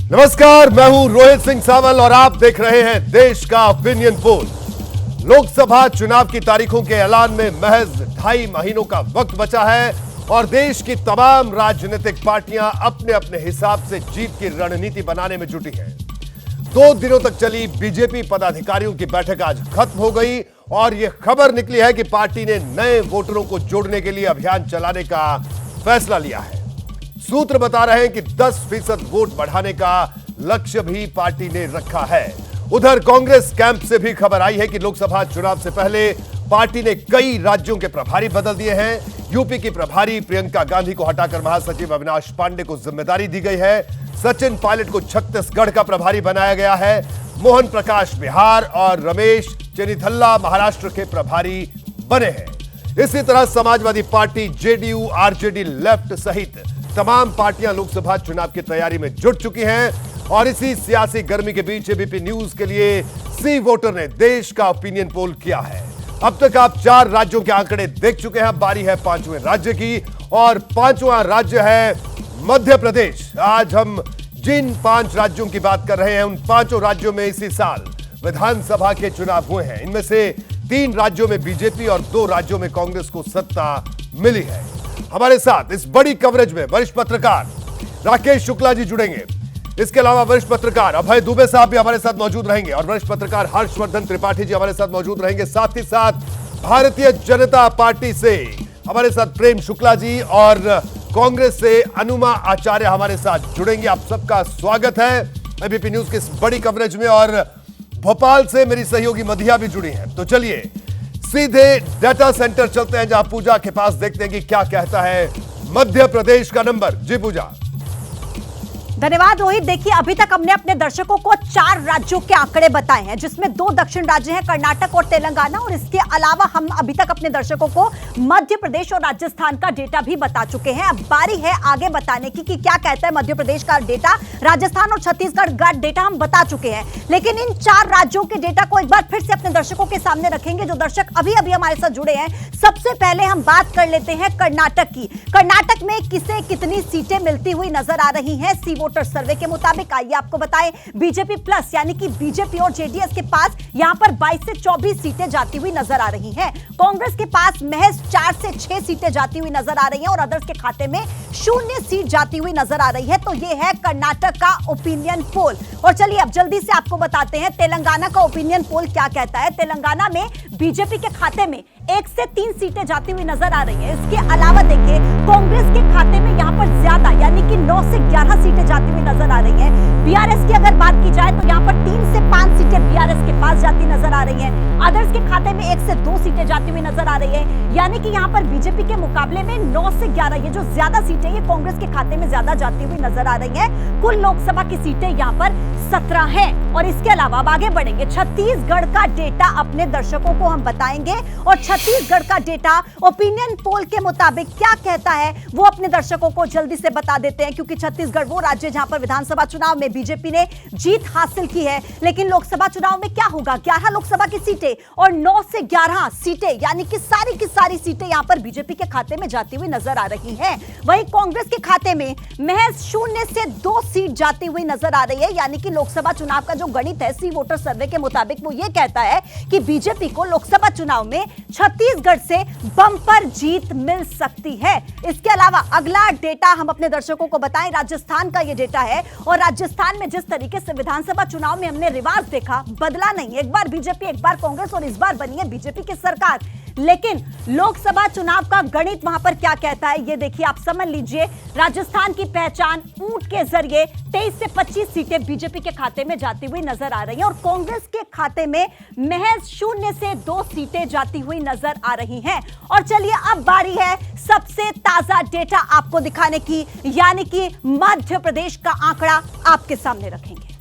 नमस्कार, मैं हूं रोहित सिंह सावल और आप देख रहे हैं देश का ओपिनियन पोल। लोकसभा चुनाव की तारीखों के ऐलान में महज 2.5 महीनों का वक्त बचा है और देश की तमाम राजनीतिक पार्टियां अपने अपने हिसाब से जीत की रणनीति बनाने में जुटी हैं। 2 दिनों तक चली बीजेपी पदाधिकारियों की बैठक आज खत्म हो गई और यह खबर निकली है कि पार्टी ने नए वोटरों को जोड़ने के लिए अभियान चलाने का फैसला लिया है। सूत्र बता रहे हैं कि 10% वोट बढ़ाने का लक्ष्य भी पार्टी ने रखा है। उधर कांग्रेस कैंप से भी खबर आई है कि लोकसभा चुनाव से पहले पार्टी ने कई राज्यों के प्रभारी बदल दिए हैं। यूपी की प्रभारी प्रियंका गांधी को हटाकर महासचिव अविनाश पांडे को जिम्मेदारी दी गई है। सचिन पायलट को छत्तीसगढ़ का प्रभारी बनाया गया है। मोहन प्रकाश बिहार और रमेश चेन्निथल्ला महाराष्ट्र के प्रभारी बने हैं। इसी तरह Samajwadi party, JDU, RJD, left सहित तमाम पार्टियां लोकसभा चुनाव की तैयारी में जुट चुकी हैं और इसी सियासी गर्मी के बीच एबीपी न्यूज के लिए सी वोटर ने देश का ओपिनियन पोल किया है। अब तक आप 4 राज्यों के आंकड़े देख चुके हैं। बारी है 5वें राज्य की और 5वां राज्य है मध्य प्रदेश। आज हम जिन 5 राज्यों की बात कर रहे हैं उन 5 राज्यों में इसी साल विधानसभा के चुनाव हुए हैं। इनमें से 3 राज्यों में बीजेपी और 2 राज्यों में कांग्रेस को सत्ता मिली है। हमारे साथ इस बड़ी कवरेज में वरिष्ठ पत्रकार राकेश शुक्ला जी जुड़ेंगे। इसके अलावा वरिष्ठ पत्रकार अभय दुबे साहब भी हमारे साथ मौजूद रहेंगे और वरिष्ठ पत्रकार हर्षवर्धन त्रिपाठी जी हमारे साथ मौजूद रहेंगे। साथ ही साथ भारतीय जनता पार्टी से हमारे साथ प्रेम शुक्ला जी और कांग्रेस से अनुमा आचार्य हमारे साथ जुड़ेंगे। आप सबका स्वागत है एबीपी न्यूज की इस बड़ी कवरेज में। और भोपाल से मेरी सहयोगी मधिया भी जुड़ी है। तो चलिए सीधे डाटा सेंटर चलते हैं जहां पूजा के पास देखते हैं कि क्या कहता है मध्य प्रदेश का नंबर। जी पूजा। धन्यवाद रोहित। देखिए, अभी तक हमने अपने दर्शकों को 4 राज्यों के आंकड़े बताए हैं जिसमें 2 दक्षिण राज्य हैं, कर्नाटक और तेलंगाना, और इसके अलावा हम अभी तक अपने दर्शकों को मध्य प्रदेश और राजस्थान का डेटा भी बता चुके हैं। अब बारी है आगे बताने की कि क्या कहता है मध्य प्रदेश का डेटा। राजस्थान और छत्तीसगढ़ का डेटा हम बता चुके हैं, लेकिन इन 4 राज्यों के डेटा को एक बार फिर से अपने दर्शकों के सामने रखेंगे जो दर्शक अभी अभी हमारे साथ जुड़े हैं। सबसे पहले हम बात कर लेते हैं कर्नाटक की। कर्नाटक में किसे कितनी सीटें मिलती हुई नजर आ रही हैं सी वोटर सर्वे के मुताबिक, आइए आपको बताएं। बीजेपी प्लस यानी कि बीजेपी और जेडीएस के पास यहां पर 22 से 24 सीटें जाती हुई नजर आ रही हैं। कांग्रेस के पास महज 4 से 6 सीटें जाती हुई नजर आ रही हैं और अदर्स के खाते में 0 सीट जाती हुई नजर आ रही है। तो यह है कर्नाटक का ओपिनियन पोल। और चलिए अब जल्दी से आपको बताते हैं तेलंगाना का ओपिनियन पोल क्या कहता है। तेलंगाना में बीजेपी के खाते में 1 से 3 सीटें जाती हुई नजर आ रही हैं। इसके अलावा देखिए कांग्रेस के खाते में यहां पर ज्यादा यानी कि 9 से 11 सीटें जाती हुई नजर आ रही हैं। बीआरएस की अगर बात की जाए तो यहां पर 3 से 5 सीटें बीआरएस के पास जाती नजर आ रही हैं। अदर्स के खाते में 1 से 2 सीटें जाती हुई नजर आ रही है, यानी कि यहां पर बीजेपी के मुकाबले में 9 से 11 ये जो ज्यादा सीटें ये कांग्रेस के खाते में ज्यादा जाती हुई नजर आ रही है। कुल लोकसभा की सीटें यहां पर 17 हैं। और इसके अलावा अब आगे बढ़ेंगे, छत्तीसगढ़ का डेटा अपने दर्शकों को हम बताएंगे और छत्तीसगढ़ का डेटा ओपिनियन पोल के मुताबिक क्या कहता है वो अपने दर्शकों को जल्दी से बता देते हैं, क्योंकि छत्तीसगढ़ वो राज्य जहां पर विधानसभा चुनाव में बीजेपी ने जीत हासिल की है। लेकिन लोकसभा चुनाव में क्या होगा, 11 लोकसभा की सीटें और 9 से 11 सीटें यानी कि सारी की सारी सीटें यहां पर बीजेपी के खाते में जाती हुई नजर आ रही हैं। वहीं कांग्रेस के खाते में महज 0 से 2 सीट जाती हुई नजर आ रही है, यानी कि लोकसभा चुनाव का जो गणित है सी वोटर सर्वे के मुताबिक वो ये कहता है कि बीजेपी को लोकसभा चुनाव में छत्तीसगढ़ से बम्पर जीत मिल सकती है। इसके अलावा अगला डेटा हम अपने दर्शकों को बताएं, राजस्थान का ये डेटा है और राजस्थान में जिस तरीके से विधानसभा चुनाव में हमने रिवाज देखा, बदला नहीं। एक बार बीजेपी, एक बार कांग्रेस और इस बार बनी है बीजेपी की सरकार। लेकिन लोकसभा चुनाव का गणित वहां पर क्या कहता है ये देखिए, आप समझ लीजिए। राजस्थान की पहचान ऊंट के जरिए 23 से 25 सीटें बीजेपी के खाते में जाती हुई नजर आ रही हैं और कांग्रेस के खाते में महज 0 से 2 सीटें जाती हुई नजर आ रही हैं। और चलिए अब बारी है सबसे ताजा डेटा आपको दिखाने की, यानी कि मध्य प्रदेश का आंकड़ा आपके सामने रखेंगे।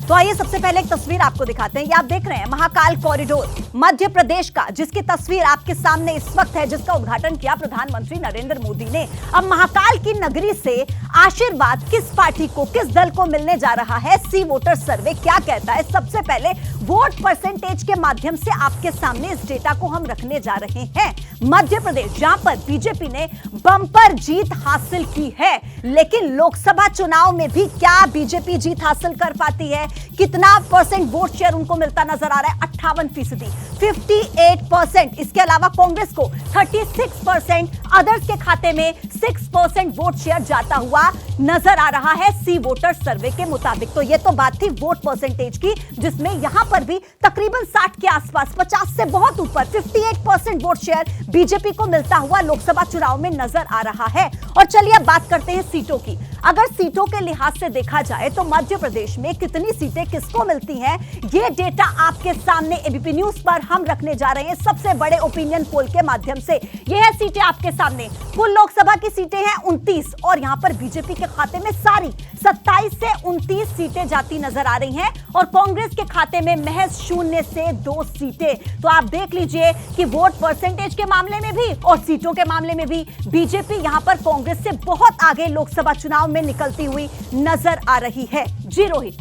तो आइए सबसे पहले एक तस्वीर आपको दिखाते हैं। ये आप देख रहे हैं महाकाल कॉरिडोर मध्य प्रदेश का, जिसकी तस्वीर आपके सामने इस वक्त है, जिसका उद्घाटन किया प्रधानमंत्री नरेंद्र मोदी ने। अब महाकाल की नगरी से आशीर्वाद किस पार्टी को, किस दल को मिलने जा रहा है, सी वोटर सर्वे क्या कहता है? सबसे पहले वोट परसेंटेज के माध्यम से आपके सामने इस डेटा को हम रखने जा रहे हैं। मध्य प्रदेश, जहां पर बीजेपी ने बम्पर जीत हासिल की है, लेकिन लोकसभा चुनाव में भी क्या बीजेपी जीत हासिल कर पाती है? कितना परसेंट वोट शेयर उनको मिलता नजर आ रहा है? 58%, 58%। इसके अलावा कांग्रेस को 36%, अदर्स के खाते में 6% वोट शेयर जाता हुआ नजर आ रहा है सी वोटर सर्वे के मुताबिक। तो ये तो बात थी वोट परसेंटेज की, जिसमें यहां पर भी तकरीबन 60 के आसपास, 50 से बहुत ऊपर 58% वोट शेयर बीजेपी को मिलता हुआ लोकसभा चुनाव में नजर आ रहा है। और चलिए अब बात करते हैं सीटों की। अगर सीटों के लिहाज से देखा जाए तो मध्य प्रदेश में कितनी सीटें किसको मिलती हैं, ये डेटा आपके सामने एबीपी न्यूज पर हम रखने जा रहे हैं सबसे बड़े ओपिनियन पोल के माध्यम से। ये है सीटें आपके सामने। कुल लोकसभा की सीटें हैं 29 और यहां पर बीजेपी के खाते में सारी 27 से 29 सीटें जाती नजर आ रही हैं और कांग्रेस के खाते में महज 0 से 2 सीटें। तो आप देख लीजिए कि वोट परसेंटेज के मामले में भी और सीटों के मामले में भी बीजेपी यहां पर कांग्रेस से बहुत आगे लोकसभा चुनाव में निकलती हुई नजर आ रही है। जी रोहित।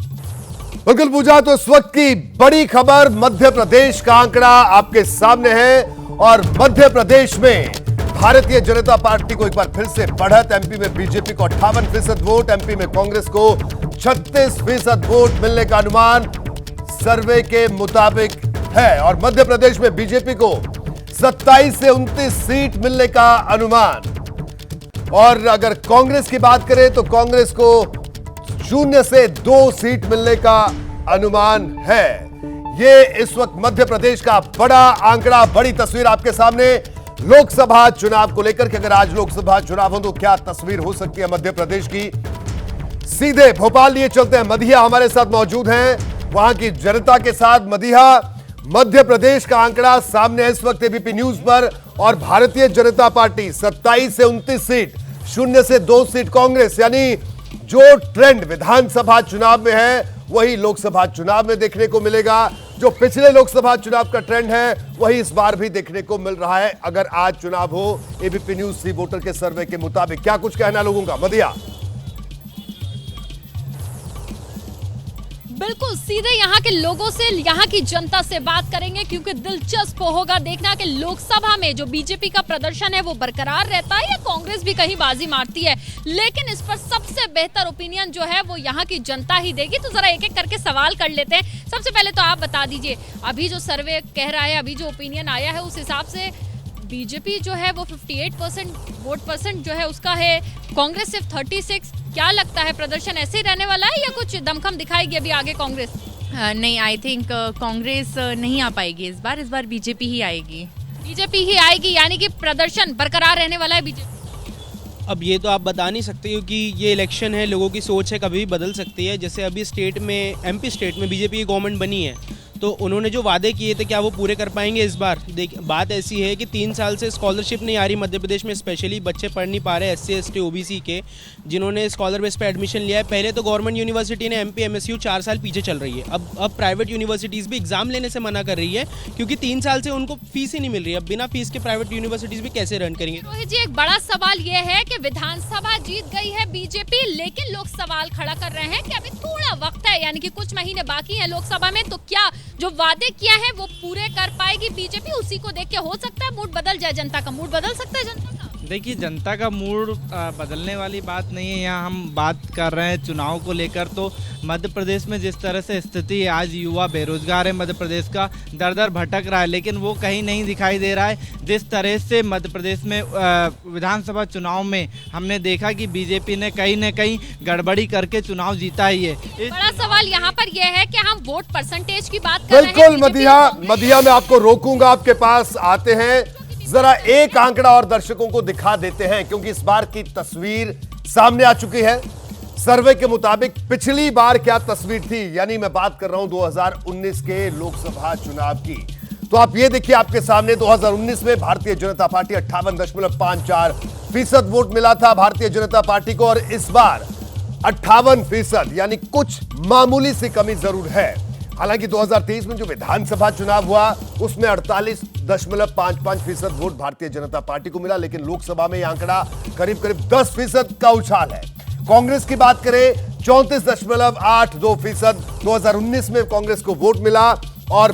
बिल्कुल पूजा, तो इस वक्त की बड़ी खबर मध्य प्रदेश का आंकड़ा आपके सामने है और मध्य प्रदेश में भारतीय जनता पार्टी को एक बार फिर से बढ़त। एमपी में बीजेपी को 58% वोट, एमपी में कांग्रेस को 36% वोट मिलने का अनुमान सर्वे के मुताबिक है और मध्य प्रदेश में बीजेपी को 27 से 29 सीट मिलने का अनुमान। और अगर कांग्रेस की बात करें तो कांग्रेस को 0 से 2 सीट मिलने का अनुमान है। ये इस वक्त मध्य प्रदेश का बड़ा आंकड़ा, बड़ी तस्वीर आपके सामने लोकसभा चुनाव को लेकर के। अगर आज लोकसभा चुनाव हो तो क्या तस्वीर हो सकती है मध्य प्रदेश की? सीधे भोपाल लिए चलते हैं। मधिया हमारे साथ मौजूद हैं, वहां की जनता के साथ। मधिया, मध्य प्रदेश का आंकड़ा सामने है इस वक्त एबीपी न्यूज पर और भारतीय जनता पार्टी 27 से 29 सीट, 0 से 2 सीट कांग्रेस, यानी जो ट्रेंड विधानसभा चुनाव में है वही लोकसभा चुनाव में देखने को मिलेगा। जो पिछले लोकसभा चुनाव का ट्रेंड है वही इस बार भी देखने को मिल रहा है अगर आज चुनाव हो एबीपी न्यूज सी वोटर के सर्वे के मुताबिक। क्या कुछ कहना लोगों का, मधिया? बिल्कुल सीधे यहाँ के लोगों से, यहाँ की जनता से बात करेंगे क्योंकि दिलचस्प होगा देखना कि लोकसभा में जो बीजेपी का प्रदर्शन है वो बरकरार रहता है या कांग्रेस भी कहीं बाजी मारती है। लेकिन इस पर सबसे बेहतर ओपिनियन जो है वो यहाँ की जनता ही देगी। तो जरा एक एक करके सवाल कर लेते हैं। सबसे पहले तो आप बता दीजिए, अभी जो सर्वे कह रहा है, अभी जो ओपिनियन आया है, उस हिसाब से बीजेपी जो है वो 58% वोट परसेंट जो है उसका है, कांग्रेस सिर्फ 36। क्या लगता है प्रदर्शन ऐसे ही रहने वाला है या कुछ दमखम दिखाएगी अभी आगे कांग्रेस? नहीं, आई थिंक कांग्रेस नहीं आ पाएगी इस बार बीजेपी ही आएगी। बीजेपी ही आएगी, यानी कि प्रदर्शन बरकरार रहने वाला है बीजेपी। अब ये तो आप बता नहीं सकते क्योंकि ये इलेक्शन है, लोगों की सोच है, कभी भी बदल सकती है। जैसे अभी स्टेट में, एमपी स्टेट में बीजेपी की गवर्नमेंट बनी है तो उन्होंने जो वादे किए थे क्या वो पूरे कर पाएंगे इस बार? बात ऐसी है कि 3 साल से स्कॉलरशिप नहीं आ रही मध्य प्रदेश में, स्पेशली बच्चे पढ़ नहीं पा रहे SC ST OBC के, जिन्होंने स्कॉलर बेस पे एडमिशन लिया है। पहले तो गवर्नमेंट यूनिवर्सिटी ने MP MSU 4 साल पीछे चल रही है। अब प्राइवेट यूनिवर्सिटीज़ भी एग्जाम लेने से मना कर रही है क्योंकि 3 साल से उनको फीस ही नहीं मिल रही है। अब बिना फीस के प्राइवेट यूनिवर्सिटीज़ भी कैसे रन करेंगे? रोहित जी, एक बड़ा सवाल ये है कि विधानसभा जीत गई है बीजेपी, लेकिन लोग सवाल खड़ा कर रहे हैं कि अभी थोड़ा वक्त है, यानी कि कुछ महीने बाकी हैं लोकसभा में, तो क्या जो वादे किया है वो पूरे कर पाएगी बीजेपी? उसी को देख के हो सकता है मूड बदल जाए, जनता का मूड बदल सकता है जनता का। देखिए, जनता का मूड बदलने वाली बात नहीं है। यहाँ हम बात कर रहे हैं चुनाव को लेकर, तो मध्य प्रदेश में जिस तरह से स्थिति है, आज युवा बेरोजगार है, मध्य प्रदेश का दर दर भटक रहा है, लेकिन वो कहीं नहीं दिखाई दे रहा है। जिस तरह से मध्य प्रदेश में विधानसभा चुनाव में हमने देखा कि बीजेपी ने कहीं न कहीं गड़बड़ी करके चुनाव जीता ही है। बड़ा सवाल यहाँ पर यह है कि हम वोट परसेंटेज की बात कर रहे हैं। बिल्कुल मधिया, मैं आपको रोकूंगा, आपके पास आते हैं। जरा एक आंकड़ा और दर्शकों को दिखा देते हैं क्योंकि इस बार की तस्वीर सामने आ चुकी है। सर्वे के मुताबिक पिछली बार क्या तस्वीर थी, यानी मैं बात कर रहा हूं 2019 के लोकसभा चुनाव की। तो आप ये देखिए आपके सामने 2019 में भारतीय जनता पार्टी 58.54% वोट मिला था भारतीय जनता पार्टी को, और इस बार 58%, यानी कुछ मामूली सी कमी जरूर है। हालांकि 2023 में जो विधानसभा चुनाव हुआ उसमें 48.55% वोट भारतीय जनता पार्टी को मिला, लेकिन लोकसभा में यह आंकड़ा करीब करीब 10% का उछाल है। कांग्रेस की बात करें 34.82%, 2019 में कांग्रेस को वोट मिला, और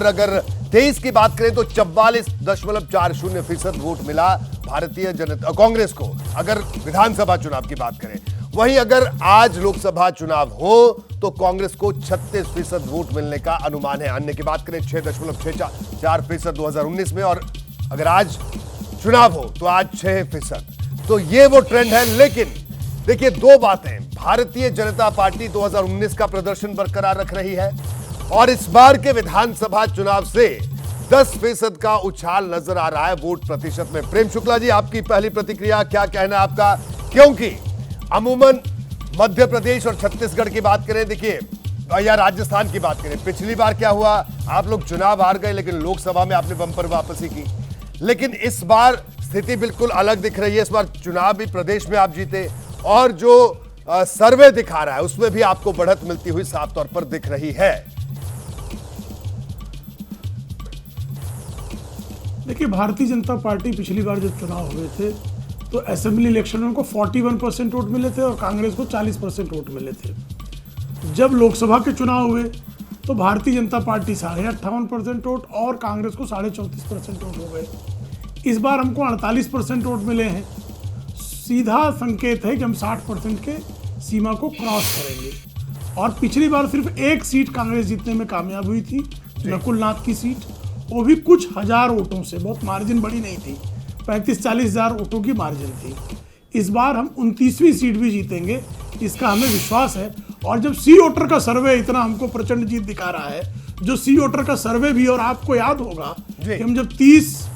अगर 23 की बात करें तो 44.40% वोट मिला भारतीय जनता कांग्रेस को, अगर विधानसभा चुनाव की बात करें। वहीं अगर आज लोकसभा चुनाव हो तो कांग्रेस को 36% वोट मिलने का अनुमान है। अन्य की बात करें 6.64% 2019 में, और अगर आज चुनाव हो तो आज 6%। तो ये वो ट्रेंड है। लेकिन देखिए, दो बातें, भारतीय जनता पार्टी 2019 का प्रदर्शन बरकरार रख रही है और इस बार के विधानसभा चुनाव से 10% का उछाल नजर आ रहा है वोट प्रतिशत में। प्रेम शुक्ला जी, आपकी पहली प्रतिक्रिया, क्या कहना है आपका? क्योंकि अमूमन मध्य प्रदेश और छत्तीसगढ़ की बात करें, देखिए, या राजस्थान की बात करें, पिछली बार क्या हुआ, आप लोग चुनाव हार गए लेकिन लोकसभा में आपने बंपर वापसी की। लेकिन इस बार स्थिति बिल्कुल अलग दिख रही है। इस बार चुनाव भी प्रदेश में आप जीते और जो सर्वे दिखा रहा है उसमें भी आपको बढ़त मिलती हुई साफ तौर पर दिख रही है। देखिए, भारतीय जनता पार्टी पिछली बार जब चुनाव हुए थे तो असेंबली इलेक्शन में उनको 41% वोट मिले थे और कांग्रेस को 40% वोट मिले थे। जब लोकसभा के चुनाव हुए तो भारतीय जनता पार्टी 58.5% वोट और कांग्रेस को 34.5% वोट हो गए। इस बार हमको 48% वोट मिले हैं। सीधा संकेत है कि हम 60% के सीमा को क्रॉस करेंगे। और पिछली बार सिर्फ एक सीट कांग्रेस जीतने में कामयाब हुई थी, नकुल नाथ की सीट, वो भी कुछ हजार वोटों से, बहुत मार्जिन बड़ी नहीं थी, 35-40 हजार वोटों की मार्जिन थी। इस बार हम 29वीं सीट भी जीतेंगे, इसका हमें विश्वास है। और जब सी वोटर का सर्वे इतना हमको प्रचंड जीत दिखा रहा है, जो सी वोटर का सर्वे भी, और आपको याद होगा कि हम जब 30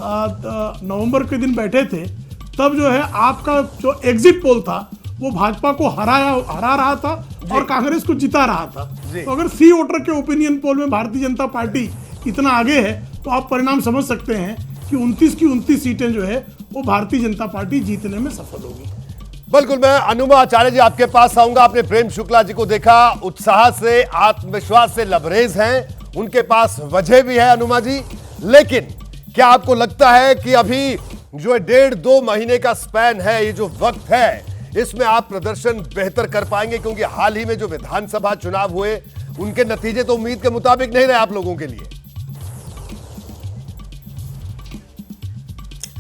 नवंबर के दिन बैठे थे तब जो है आपका जो एग्जिट पोल था वो भाजपा को हरा रहा था और कांग्रेस को जिता रहा था। तो अगर सी वोटर के ओपिनियन पोल में भारतीय जनता पार्टी इतना आगे है तो आप परिणाम समझ सकते हैं कि 29 की 29 सीटें जो है वो भारतीय जनता पार्टी जीतने में सफल होगी। बिल्कुल। मैं अनुमा आचार्य जी आपके पास आऊंगा। आपने प्रेम शुक्ला जी को देखा, उत्साह से, आत्मविश्वास से लबरेज हैं, उनके पास वजह भी है अनुमा जी। लेकिन क्या आपको लगता है कि अभी जो 1.5-2 महीने का स्पैन है, ये जो वक्त है, इसमें आप प्रदर्शन बेहतर कर पाएंगे? क्योंकि हाल ही में जो विधानसभा चुनाव हुए उनके नतीजे तो उम्मीद के मुताबिक नहीं रहे आप लोगों के लिए।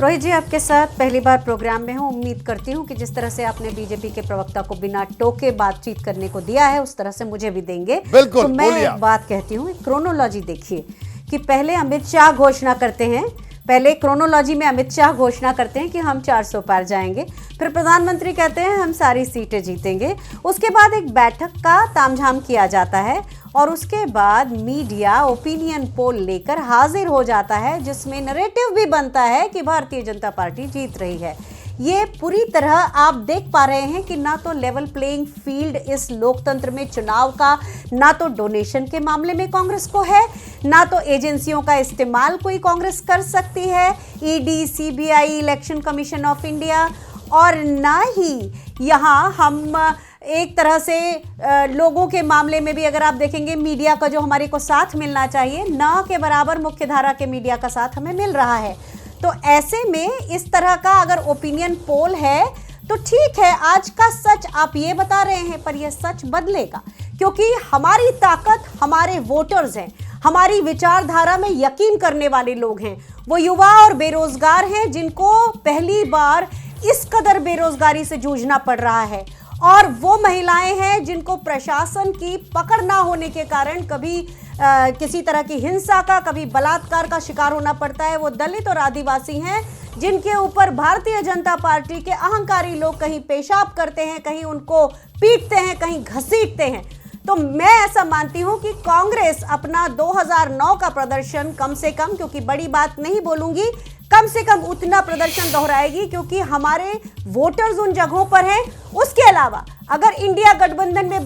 रोहित जी, आपके साथ पहली बार प्रोग्राम में हूं। उम्मीद करती हूं कि जिस तरह से आपने बीजेपी के प्रवक्ता को बिना टोके बातचीत करने को दिया है उस तरह से मुझे भी देंगे। बिल्कुल, तो मैं एक बात कहती हूं, क्रोनोलॉजी देखिए कि पहले अमित शाह घोषणा करते हैं, पहले क्रोनोलॉजी में अमित शाह घोषणा करते हैं कि हम 400 पार जाएंगे, फिर प्रधानमंत्री कहते हैं हम सारी सीटें जीतेंगे, उसके बाद एक बैठक का तामझाम किया जाता है और उसके बाद मीडिया ओपिनियन पोल लेकर हाजिर हो जाता है जिसमें नैरेटिव भी बनता है कि भारतीय जनता पार्टी जीत रही है। ये पूरी तरह आप देख पा रहे हैं कि ना तो लेवल प्लेइंग फील्ड इस लोकतंत्र में चुनाव का, ना तो डोनेशन के मामले में कांग्रेस को है, ना तो एजेंसियों का इस्तेमाल कोई कांग्रेस कर सकती है, ED, CBI, election commission of India, और ना ही यहाँ हम एक तरह से लोगों के मामले में भी अगर आप देखेंगे मीडिया का जो हमारे को साथ मिलना चाहिए, ना के बराबर मुख्यधारा के मीडिया का साथ हमें मिल रहा है। तो ऐसे में इस तरह का अगर ओपिनियन पोल है तो ठीक है, आज का सच आप ये बता रहे हैं, पर यह सच बदलेगा क्योंकि हमारी ताकत हमारे वोटर्स हैं, हमारी विचारधारा में यकीन करने वाले लोग हैं, वो युवा और बेरोजगार हैं जिनको पहली बार इस कदर बेरोजगारी से जूझना पड़ रहा है, और वो महिलाएं हैं जिनको प्रशासन की पकड़ ना होने के कारण कभी किसी तरह की हिंसा का, कभी बलात्कार का शिकार होना पड़ता है। वो दलित और आदिवासी हैं जिनके ऊपर भारतीय जनता पार्टी के अहंकारी लोग कहीं पेशाब करते हैं, कहीं उनको पीटते हैं, कहीं घसीटते हैं। तो मैं ऐसा मानती हूं कि कांग्रेस अपना 2009 का प्रदर्शन कम से कम, क्योंकि बड़ी बात नहीं बोलूंगी, कम से कम उतना प्रदर्शन दोहराएगी क्योंकि हमारे वोटर्स उन जगहों पर हैं। उसके अलावा अगर इंडिया गठबंधन में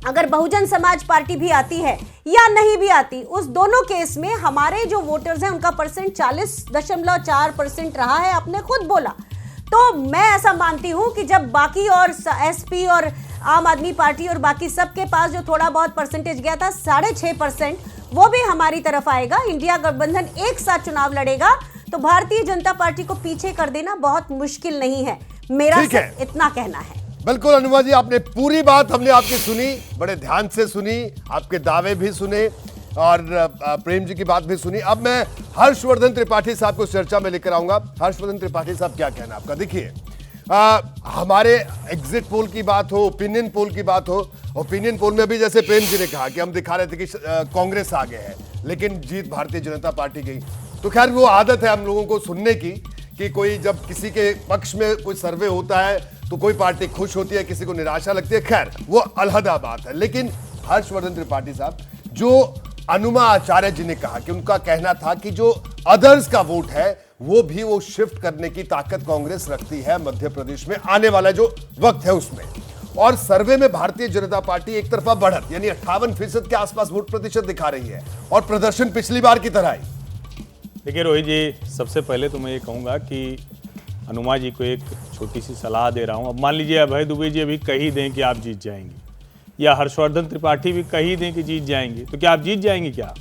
अगर बहुजन समाज पार्टी भी आती है या नहीं भी आती, उस दोनों केस में हमारे जो वोटर्स हैं उनका परसेंट 40.4% रहा है, आपने खुद बोला। तो मैं ऐसा मानती हूं कि जब बाकी और एसपी और आम आदमी पार्टी और बाकी सबके पास जो थोड़ा बहुत परसेंटेज गया था 6.5%, वो भी हमारी तरफ आएगा, इंडिया गठबंधन एक साथ चुनाव लड़ेगा, तो भारतीय जनता पार्टी को पीछे कर देना बहुत मुश्किल नहीं है। मेरा सिर्फ इतना कहना है। बिल्कुल अनुमा जी, आपने पूरी बात हमने आपकी सुनी, बड़े ध्यान से सुनी, आपके दावे भी सुने और प्रेम जी की बात भी सुनी। अब मैं हर्षवर्धन त्रिपाठी साहब को चर्चा में लेकर आऊंगा। हर्षवर्धन त्रिपाठी साहब, क्या कहना आपका? देखिए, हमारे एग्जिट पोल की बात हो, ओपिनियन पोल की बात हो, ओपिनियन पोल में भी जैसे प्रेम जी ने कहा कि हम दिखा रहे थे कि कांग्रेस आगे है, लेकिन जीत भारतीय जनता पार्टी की। तो खैर वो आदत है हम लोगों को सुनने की कि कोई जब किसी के पक्ष में कोई सर्वे होता है तो कोई पार्टी खुश होती है, किसी को निराशा लगती है, खैर वो अलहदा बात है। लेकिन हर्षवर्धन त्रिपाठी साहब, जो अनुमा आचार्य जी ने कहा कि उनका कहना था कि जो अदर्स का वोट है वो शिफ्ट करने की ताकत कांग्रेस रखती है मध्य प्रदेश में, आने वाला जो वक्त है उसमें। और सर्वे में भारतीय जनता पार्टी एक तरफा बढ़त यानी 58% के आसपास वोट प्रतिशत दिखा रही है और प्रदर्शन पिछली बार की तरह ही। देखिए रोहित जी, सबसे पहले तो मैं ये कहूँगा कि अनुमा जी को एक छोटी सी सलाह दे रहा हूँ। अब मान लीजिए अभय दुबे जी अभी कही दें कि आप जीत जाएंगे, या हर्षवर्धन त्रिपाठी भी कही दें कि जीत जाएंगे, तो क्या आप जीत जाएंगे? क्या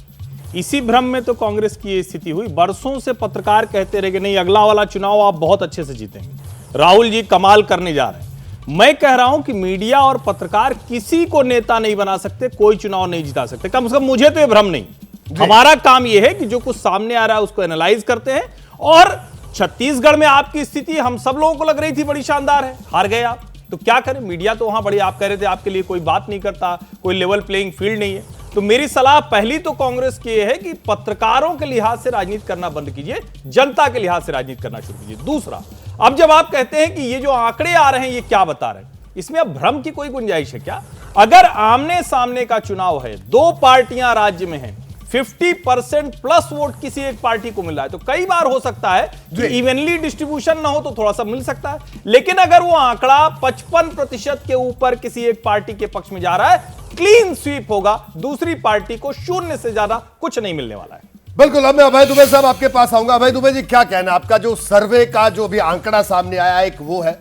इसी भ्रम में तो कांग्रेस की ये स्थिति हुई। बरसों से पत्रकार कहते रहे कि नहीं, अगला वाला चुनाव आप बहुत अच्छे से जीतेंगे, राहुल जी कमाल करने जा रहे हैं। मैं कह रहा हूं कि मीडिया और पत्रकार किसी को नेता नहीं बना सकते, कोई चुनाव नहीं जिता सकते। कम से कम मुझे तो ये भ्रम नहीं। हमारा काम यह है कि जो कुछ सामने आ रहा है उसको एनालाइज करते हैं। और छत्तीसगढ़ में आपकी स्थिति हम सब लोगों को लग रही थी बड़ी शानदार है, हार गए आप, तो क्या करें? मीडिया तो वहां बड़ी, आप कह रहे थे आपके लिए कोई बात नहीं करता, कोई लेवल प्लेइंग फील्ड नहीं है। तो मेरी सलाह पहली तो कांग्रेस की है कि पत्रकारों के लिहाज से राजनीति करना बंद कीजिए, जनता के लिहाज से राजनीति करना शुरू कीजिए। दूसरा, अब जब आप कहते हैं कि ये जो आंकड़े आ रहे हैं ये क्या बता रहे हैं, इसमें अब भ्रम की कोई गुंजाइश है क्या? अगर आमने सामने का चुनाव है, दो पार्टियां राज्य में हैं, 50% प्लस वोट किसी एक पार्टी को मिल रहा है, तो कई बार हो सकता है कि इवनली डिस्ट्रीब्यूशन ना हो तो थोड़ा सा मिल सकता है। लेकिन अगर वो आंकड़ा 55% के ऊपर किसी एक पार्टी के पक्ष में जा रहा है, क्लीन स्वीप होगा, दूसरी पार्टी को शून्य से ज्यादा कुछ नहीं मिलने वाला है। बिल्कुल। अब मैं अभय दुबे साहब आपके पास आऊंगा। अभय दुबे जी, क्या कहना आपका? जो सर्वे का जो भी आंकड़ा सामने आया, एक वो है,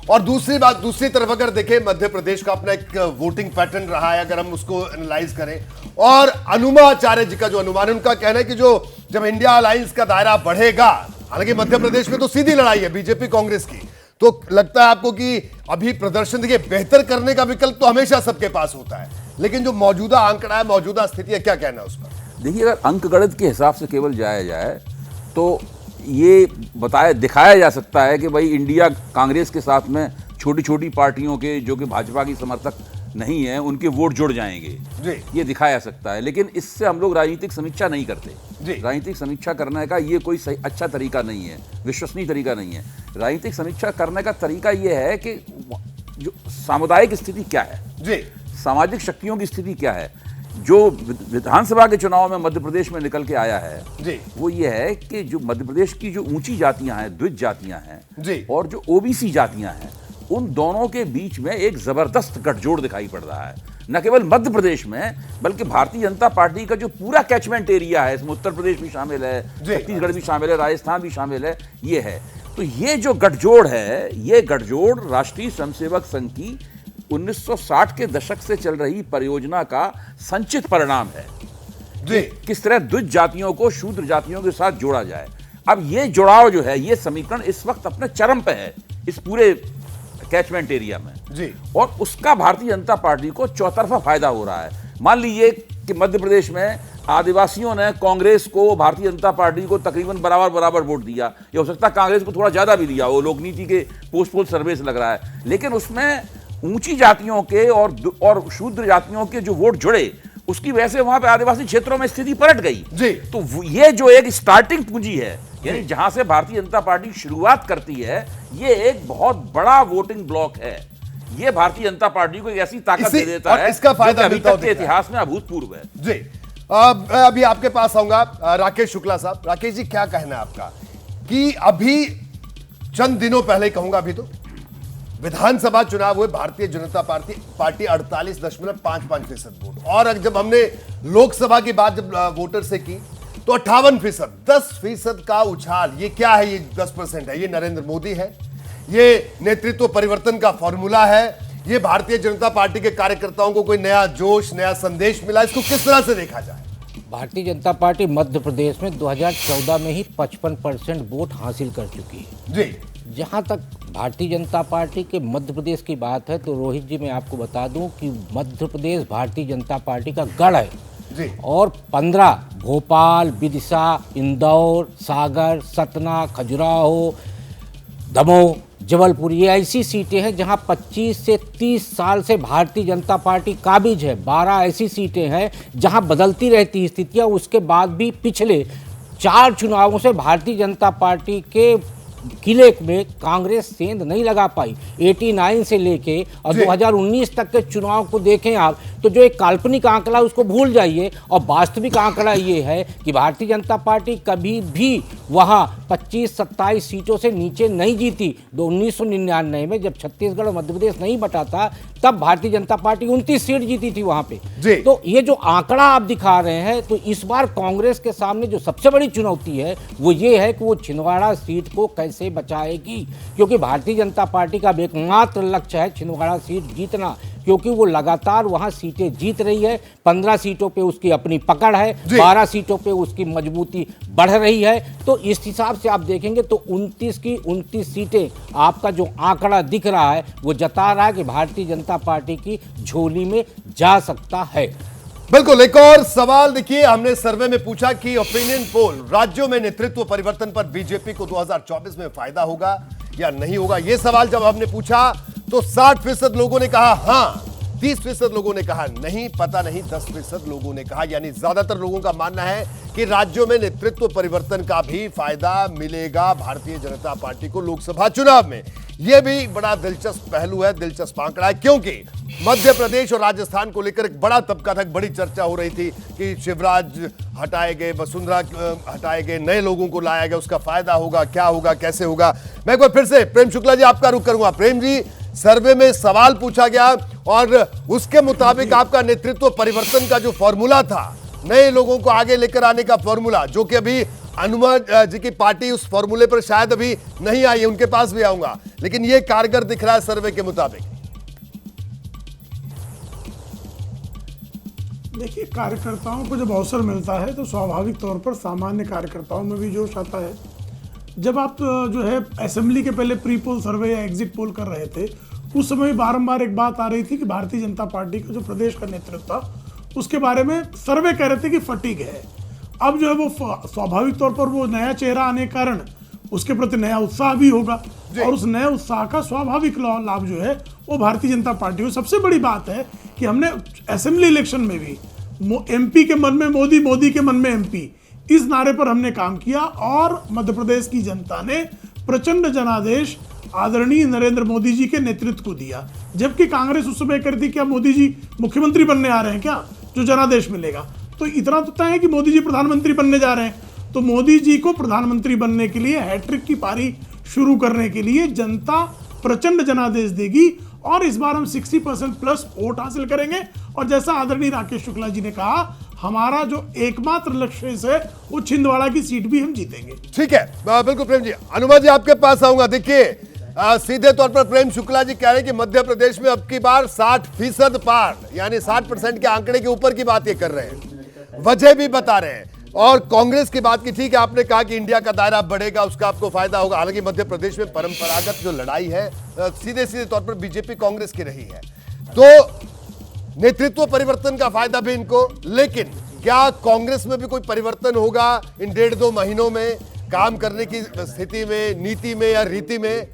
और दूसरी बात, दूसरी तरफ अगर देखें, मध्य प्रदेश का अपना एक वोटिंग पैटर्न रहा है, अगर हम उसको एनालाइज करें, और अनुमा आचार्य जी का जो अनुमान, उनका कहना है कि जो जब इंडिया अलायंस का दायरा बढ़ेगा, हालांकि मध्य प्रदेश में तो सीधी लड़ाई है बीजेपी कांग्रेस की, तो लगता है आपको कि अभी प्रदर्शन, देखिए बेहतर करने का विकल्प तो हमेशा सबके पास होता है, लेकिन जो मौजूदा आंकड़ा है, मौजूदा स्थिति है, क्या कहना है उस पर? देखिए, अगर अंकगणित के हिसाब से केवल जाया जाए तो ये दिखाया जा सकता है कि भाई इंडिया कांग्रेस के साथ में छोटी छोटी पार्टियों के जो कि भाजपा की समर्थक नहीं है उनके वोट जुड़ जाएंगे जी, ये दिखाया जा सकता है। लेकिन इससे हम लोग राजनीतिक समीक्षा नहीं करते जी। राजनीतिक समीक्षा करने का ये कोई सही अच्छा तरीका नहीं है, विश्वसनीय तरीका नहीं है। राजनीतिक समीक्षा करने का तरीका ये है कि जो सामुदायिक स्थिति क्या है जी, सामाजिक शक्तियों की स्थिति क्या है। जो विधानसभा के चुनाव में मध्य प्रदेश में निकल के आया है जी, वो ये है कि जो मध्य प्रदेश की जो ऊंची जातियां हैं, द्विज जातियां हैं जी, और जो ओबीसी जातियां हैं, उन दोनों के बीच में एक जबरदस्त गठजोड़ दिखाई पड़ रहा है। न केवल मध्य प्रदेश में, बल्कि भारतीय जनता पार्टी का जो पूरा कैचमेंट एरिया है, इसमें उत्तर प्रदेश भी शामिल है, छत्तीसगढ़ भी शामिल है, राजस्थान भी शामिल है, ये है। तो ये जो गठजोड़ है, ये गठजोड़ राष्ट्रीय स्वयंसेवक संघ की 1960 के दशक से चल रही परियोजना का संचित परिणाम है जी। किस तरह द्विज जातियों को शूद्र जातियों के साथ जोड़ा जाए। अब ये जुड़ाव जो है, ये समीकरण इस वक्त अपने चरम पे है इस पूरे कैचमेंट एरिया में जी, और उसका भारतीय जनता पार्टी को चौतरफा फायदा हो रहा है। मान लीजिए कि मध्य प्रदेश में आदिवासियों ने कांग्रेस को, भारतीय जनता पार्टी को तकरीबन बराबर वोट दिया, या हो सकता है कांग्रेस को थोड़ा ज्यादा भी दिया, वो लोक नीति के पोस्ट पोल सर्वे से लग रहा है। लेकिन उसमें ऊंची जातियों के और शूद्र जातियों के जो वोट जुड़े, उसकी वजह से वहां पे आदिवासी क्षेत्रों में स्थिति पलट गई जी। तो ये जो एक स्टार्टिंग पूंजी है, यानी जहां से भारतीय जनता पार्टी शुरुआत करती है, ये एक बहुत बड़ा वोटिंग ब्लॉक है। ये भारतीय जनता पार्टी को एक ऐसी ताकत दे देता है, इसका फायदा अभी तक के इतिहास में अभूतपूर्व है जी। अभी आपके पास आऊंगा राकेश शुक्ला साहब। राकेश जी, क्या कहना है आपका कि अभी चंद दिनों पहले, कहूंगा अभी तो विधानसभा चुनाव हुए, भारतीय जनता पार्टी 48.55% वोट, और जब हमने लोकसभा की बात जब वोटर से की तो 58%, 10% का उछाल। ये क्या है? ये 10% है, ये नरेंद्र मोदी है, ये नेतृत्व परिवर्तन का फॉर्मूला है? ये भारतीय जनता पार्टी के कार्यकर्ताओं को कोई नया जोश, नया संदेश मिला? इसको किस तरह से देखा जाए? भारतीय जनता पार्टी मध्य प्रदेश में 2014 में ही 55% वोट हासिल कर चुकी है जी। जहां तक भारतीय जनता पार्टी के मध्य प्रदेश की बात है तो रोहित जी मैं आपको बता दूं कि मध्य प्रदेश भारतीय जनता पार्टी का गढ़ है जी। और 15 भोपाल, विदिशा, इंदौर, सागर, सतना, खजुराहो, दमोह, जबलपुर, ये ऐसी सीटें हैं जहां 25 से 30 साल से भारतीय जनता पार्टी काबिज है। 12 ऐसी सीटें हैं जहां बदलती रहती स्थितियां, उसके बाद भी पिछले 4 चुनावों से भारतीय जनता पार्टी के किले में कांग्रेस सेंध नहीं लगा पाई। 89 से लेके और 2019 तक के चुनाव को देखें आप तो जो एक काल्पनिक आंकड़ा उसको भूल जाइए और वास्तविक आंकड़ा ये है कि भारतीय जनता पार्टी कभी भी वहाँ 25-27 सीटों से नीचे नहीं जीती। 1999 में जब छत्तीसगढ़ और मध्य प्रदेश नहीं बटा था तब भारतीय जनता पार्टी 29 सीट जीती थी वहाँ पे। तो ये जो आंकड़ा आप दिखा रहे हैं तो इस बार कांग्रेस के सामने जो सबसे बड़ी चुनौती है वो ये है कि वो छिंदवाड़ा सीट को कैसे बचाएगी, क्योंकि भारतीय जनता पार्टी का एकमात्र लक्ष्य है छिंदवाड़ा सीट जीतना, क्योंकि वो लगातार वहां सीटें जीत रही है। 15 सीटों पे उसकी अपनी पकड़ है, 12 सीटों पे उसकी मजबूती बढ़ रही है। तो इस हिसाब से आप देखेंगे तो 29 की 29 सीटें आपका जो आंकड़ा दिख रहा है वो जता रहा है कि भारतीय जनता पार्टी की झोली में जा सकता है। बिल्कुल। एक और सवाल देखिए, हमने सर्वे में पूछा कि ओपिनियन पोल राज्यों में नेतृत्व परिवर्तन पर बीजेपी को 2024 में फायदा होगा या नहीं होगा। यह सवाल जब हमने पूछा तो 60% लोगों ने कहा हां, 30% लोगों ने कहा नहीं, पता नहीं 10% लोगों ने कहा। यानी ज्यादातर लोगों का मानना है कि राज्यों में नेतृत्व परिवर्तन का भी फायदा मिलेगा भारतीय जनता पार्टी को लोकसभा चुनाव में। यह भी बड़ा दिलचस्प पहलू है, दिलचस्प आंकड़ा है, क्योंकि मध्य प्रदेश और राजस्थान को लेकर एक बड़ा तबका था, बड़ी चर्चा हो रही थी कि शिवराज हटाए गए, वसुंधरा हटाए गए, नए लोगों को लाया गया, उसका फायदा होगा, क्या होगा, कैसे होगा। मैं एक बार फिर से प्रेम शुक्ला जी आपका रुख करूंगा। प्रेम जी, सर्वे में सवाल पूछा गया और उसके मुताबिक आपका नेतृत्व परिवर्तन का जो फॉर्मूला था, नए लोगों को आगे लेकर आने का फॉर्मूला, जो कि अभी हनुमान जी की पार्टी उस फॉर्मूले पर शायद अभी नहीं आई है, उनके पास भी आऊंगा, लेकिन यह कारगर दिख रहा है सर्वे के मुताबिक। देखिए, कार्यकर्ताओं को जब अवसर मिलता है तो स्वाभाविक तौर पर सामान्य कार्यकर्ताओं में भी जोश आता है। जब आप जो है असेंबली के पहले प्री पोल सर्वे या एग्जिट पोल कर रहे थे उस समय बारंबार एक बात आ रही थी कि भारतीय जनता पार्टी का जो प्रदेश का नेतृत्व था उसके बारे में सर्वे कह रहे थे कि फटीग है। अब जो है वो स्वाभाविक तौर पर वो नया चेहरा आने के कारण उसके प्रति नया उत्साह भी होगा और उस नए उत्साह का स्वाभाविक लाभ जो है वो भारतीय जनता पार्टी को। सबसे बड़ी बात है कि हमने असेंबली इलेक्शन में भी एमपी के मन में मोदी, मोदी के मन में एमपी, इस नारे पर हमने काम किया और मध्य प्रदेश की जनता ने प्रचंड जनादेश आदरणीय नरेंद्र मोदी जी के नेतृत्व को दिया। जबकि कांग्रेस उस समय कर दी क्या मोदी जी मुख्यमंत्री बनने आ रहे हैं क्या, जो जनादेश मिलेगा। तो इतना तो तय है कि मोदी जी प्रधानमंत्री बनने जा रहे हैं, तो मोदी जी को प्रधानमंत्री बनने के लिए हैट्रिक की पारी शुरू करने के लिए जनता प्रचंड जनादेश देगी और इस बार हम 60% प्लस वोट हासिल करेंगे। और जैसा आदरणीय राकेश शुक्ला जी ने कहा, हमारा जो एकमात्र लक्ष्य है वो छिंदवाड़ा की सीट भी हम जीतेंगे। ठीक है, बिल्कुल प्रेम जी। हनुमान जी आपके पास आऊंगा। देखिए, सीधे तौर पर प्रेम शुक्ला जी कह रहे हैं कि मध्य प्रदेश में अब की बार 60% पार, यानी 60% के आंकड़े के ऊपर की बात ये कर रहे हैं, वजह भी बता रहे हैं। और कांग्रेस की बात की, ठीक है, आपने कहा कि इंडिया का दायरा बढ़ेगा, उसका आपको फायदा होगा। हालांकि मध्य प्रदेश में परंपरागत जो लड़ाई है सीधे सीधे तौर पर बीजेपी कांग्रेस की रही है, तो नेतृत्व परिवर्तन का फायदा भी इनको। लेकिन क्या कांग्रेस में भी कोई परिवर्तन होगा इन 1.5-2 महीनों में काम करने की स्थिति में, नीति में या रीति में?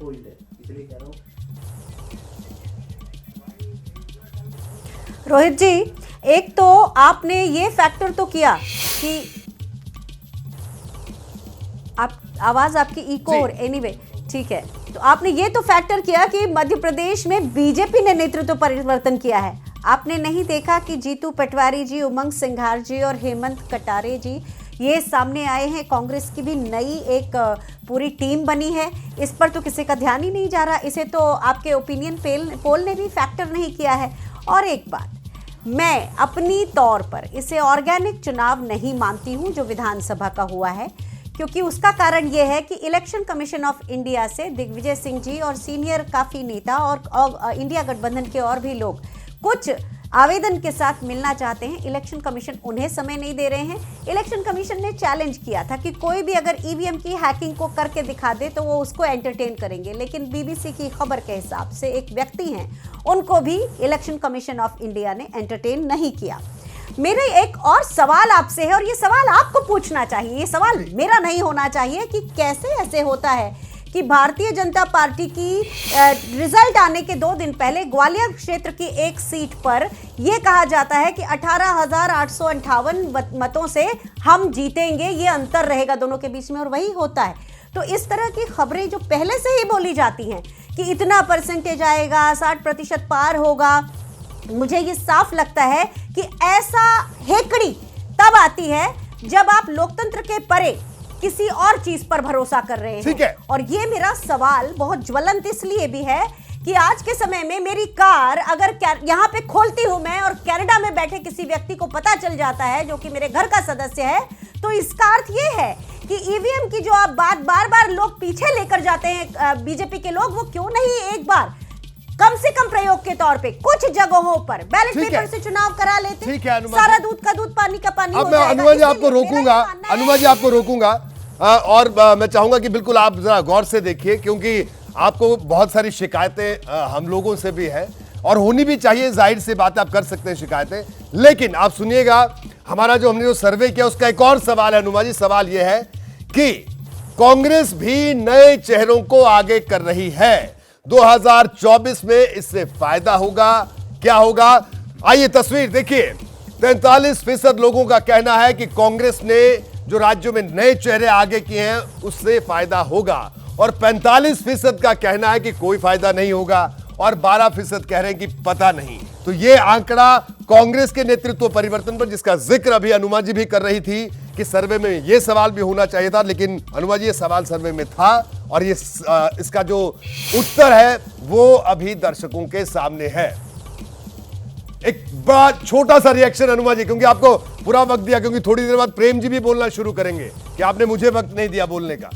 रोहित जी, एक तो आपने ये फैक्टर तो किया कि आप आवाज आपकी इको और एनीवे ठीक है, तो आपने ये तो फैक्टर किया कि मध्य प्रदेश में बीजेपी ने नेतृत्व परिवर्तन किया है। आपने नहीं देखा कि जीतू पटवारी जी, उमंग सिंघार जी और हेमंत कटारे जी ये सामने आए हैं। कांग्रेस की भी नई एक पूरी टीम बनी है, इस पर तो किसी का ध्यान ही नहीं जा रहा। इसे तो आपके ओपिनियन पोल ने भी फैक्टर नहीं किया है। और एक बात, मैं अपनी तौर पर इसे ऑर्गेनिक चुनाव नहीं मानती हूं जो विधानसभा का हुआ है, क्योंकि उसका कारण यह है कि इलेक्शन कमीशन ऑफ इंडिया से दिग्विजय सिंह जी और सीनियर काफ़ी नेता और इंडिया गठबंधन के और भी लोग कुछ आवेदन के साथ मिलना चाहते हैं। इलेक्शन कमीशन उन्हें समय नहीं दे रहे हैं। इलेक्शन कमीशन ने चैलेंज किया था कि कोई भी अगर ईवीएम की हैकिंग को करके दिखा दे तो वो उसको एंटरटेन करेंगे, लेकिन बीबीसी की खबर के हिसाब से एक व्यक्ति हैं, उनको भी इलेक्शन कमीशन ऑफ इंडिया ने एंटरटेन नहीं किया। मेरे एक और सवाल आपसे है, और ये सवाल आपको पूछना चाहिए, ये सवाल मेरा नहीं होना चाहिए कि कैसे ऐसे होता है कि भारतीय जनता पार्टी की रिजल्ट आने के 2 दिन पहले ग्वालियर क्षेत्र की एक सीट पर यह कहा जाता है कि 18,858 मतों से हम जीतेंगे, ये अंतर रहेगा दोनों के बीच में, और वही होता है। तो इस तरह की खबरें जो पहले से ही बोली जाती हैं कि इतना परसेंटेज आएगा, 60% पार होगा, मुझे ये साफ लगता है कि ऐसा हेकड़ी तब आती है जब आप लोकतंत्र के परे किसी और चीज पर भरोसा कर रहे हैं। ठीक है। और ये मेरा सवाल बहुत ज्वलंत इसलिए भी है कि आज के समय में मेरी कार अगर यहाँ पे खोलती हूं मैं और कनाडा में बैठे किसी व्यक्ति को पता चल जाता है जो कि मेरे घर का सदस्य है, तो इसका अर्थ ये है कि ईवीएम की जो आप बात बार बार लोग पीछे लेकर जाते हैं बीजेपी के लोग, वो क्यों नहीं एक बार कम से कम प्रयोग के तौर पे कुछ जगहों पर बैलेट पेपर से चुनाव करा लेते। ठीक है, सारा दूध का दूध पानी का पानी। अब मैं अनुमा जी आपको रोकूंगा, और मैं चाहूंगा कि बिल्कुल आप जरा गौर से देखिए, क्योंकि आपको बहुत सारी शिकायतें हम लोगों से भी है और होनी भी चाहिए, जाहिर सी बात है, आप कर सकते हैं शिकायतें, लेकिन आप सुनिएगा हमारा जो हमने जो सर्वे किया उसका एक और सवाल है अनुमा जी। सवाल यह है कि कांग्रेस भी नए चेहरों को आगे कर रही है, 2024 में इससे फायदा होगा, क्या होगा? आइए तस्वीर देखिए। 43% लोगों का कहना है कि कांग्रेस ने जो राज्यों में नए चेहरे आगे किए हैं उससे फायदा होगा, और 45% का कहना है कि कोई फायदा नहीं होगा, और 12% कह रहे हैं कि पता नहीं। तो ये आंकड़ा कांग्रेस के नेतृत्व परिवर्तन पर, जिसका जिक्र अभी अनुमा जी भी कर रही थी कि सर्वे में ये सवाल भी होना चाहिए था, लेकिन अनुमा जी ये सवाल सर्वे में था और ये इसका जो उत्तर है वो अभी दर्शकों के सामने है। एक बड़ा छोटा सा रिएक्शन अनुमा जी, क्योंकि आपको पूरा वक्त दिया, क्योंकि थोड़ी देर बाद प्रेम जी भी बोलना शुरू करेंगे कि आपने मुझे वक्त नहीं दिया बोलने का,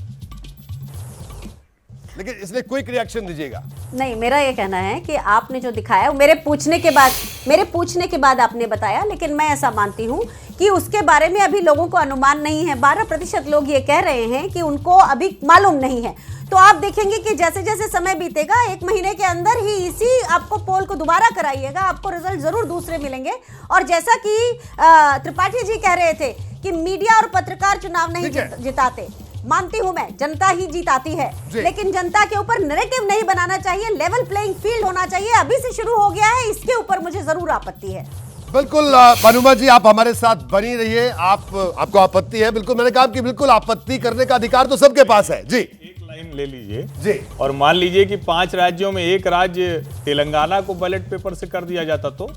लेकिन इसलिए क्विक रिएक्शन दीजिएगा। नहीं, मेरा ये कहना है कि आपने जो दिखाया मेरे पूछने के बाद आपने बताया, लेकिन मैं ऐसा मानती हूं कि उसके बारे में अभी लोगों को अनुमान नहीं है। 12% लोग ये कह रहे हैं कि उनको अभी मालूम नहीं है। तो आप देखेंगे कि जैसे जैसे समय बीतेगा, 1 महीने के अंदर ही इसी आपको पोल को दोबारा कराइएगा, आपको रिजल्ट जरूर दूसरे मिलेंगे। और जैसा कि त्रिपाठी जी कह रहे थे कि मीडिया और पत्रकार चुनाव नहीं जिताते, मानती हूं मैं, जनता ही जीताती है, लेकिन जनता के ऊपर नैरेटिव नहीं बनाना चाहिए, लेवल प्लेइंग फील्ड होना चाहिए। अभी से शुरू हो गया है, इसके ऊपर मुझे जरूर आपत्ति है। बिल्कुल अनुमा जी, आप हमारे साथ बनी रहिए। आपको आपत्ति है, बिल्कुल, मैंने कहा कि बिल्कुल आपत्ति करने का अधिकार तो सबके पास है। जी, एक लाइन ले लीजिए जी, और मान लीजिए कि 5 राज्यों में एक राज्य तेलंगाना को बैलेट पेपर से कर दिया जाता, तो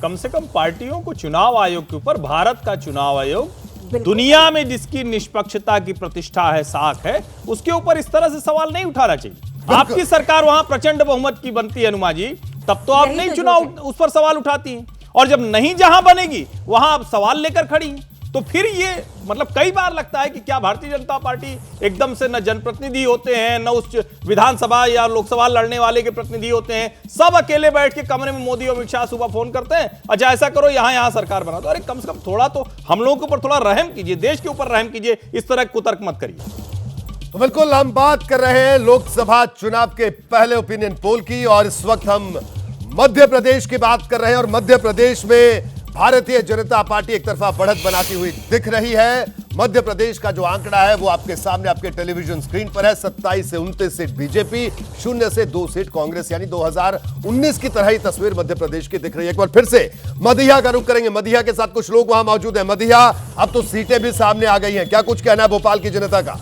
कम से कम पार्टियों को चुनाव आयोग के ऊपर, भारत का चुनाव आयोग दुनिया में जिसकी निष्पक्षता की प्रतिष्ठा है, साख है, उसके ऊपर इस तरह से सवाल नहीं उठाना चाहिए। आपकी सरकार वहां प्रचंड बहुमत की बनती है अनुमा जी, तब तो आप नहीं चुनाव उस पर सवाल उठाती हैं, और जब नहीं जहां बनेगी वहां आप सवाल लेकर खड़ी हैं। तो फिर ये मतलब कई बार लगता है कि क्या भारतीय जनता पार्टी एकदम से न जनप्रतिनिधि होते हैं, न उस विधानसभा या लोकसभा लड़ने वाले के प्रतिनिधि होते हैं, सब अकेले बैठ के कमरे में मोदी और अमित शाह सुबह फोन करते हैं, अच्छा ऐसा करो, यहां सरकार बना दो। अरे कम से कम थोड़ा तो हम लोगों के ऊपर थोड़ा रहम कीजिए, देश के ऊपर रहम कीजिए, इस तरह कुतर्क मत करिए। तो बिल्कुल हम बात कर रहे हैं लोकसभा चुनाव के पहले ओपिनियन पोल की, और इस वक्त हम मध्य प्रदेश की बात कर रहे हैं, और मध्य प्रदेश में भारतीय जनता पार्टी एक तरफा बढ़त बनाती हुई दिख रही है। मध्य प्रदेश का जो आंकड़ा है वो आपके सामने, आपके टेलीविजन स्क्रीन पर है। 27 से 29 सीट बीजेपी, 0 से 2 सीट कांग्रेस, यानी 2019 की तरह ही तस्वीर मध्य प्रदेश की दिख रही है। एक बार फिर से मदिया का रुख करेंगे। मदिया के साथ कुछ लोग वहां मौजूद हैं। मदिया, अब तो सीटें भी सामने आ गई हैं, क्या कुछ कहना है भोपाल की जनता का?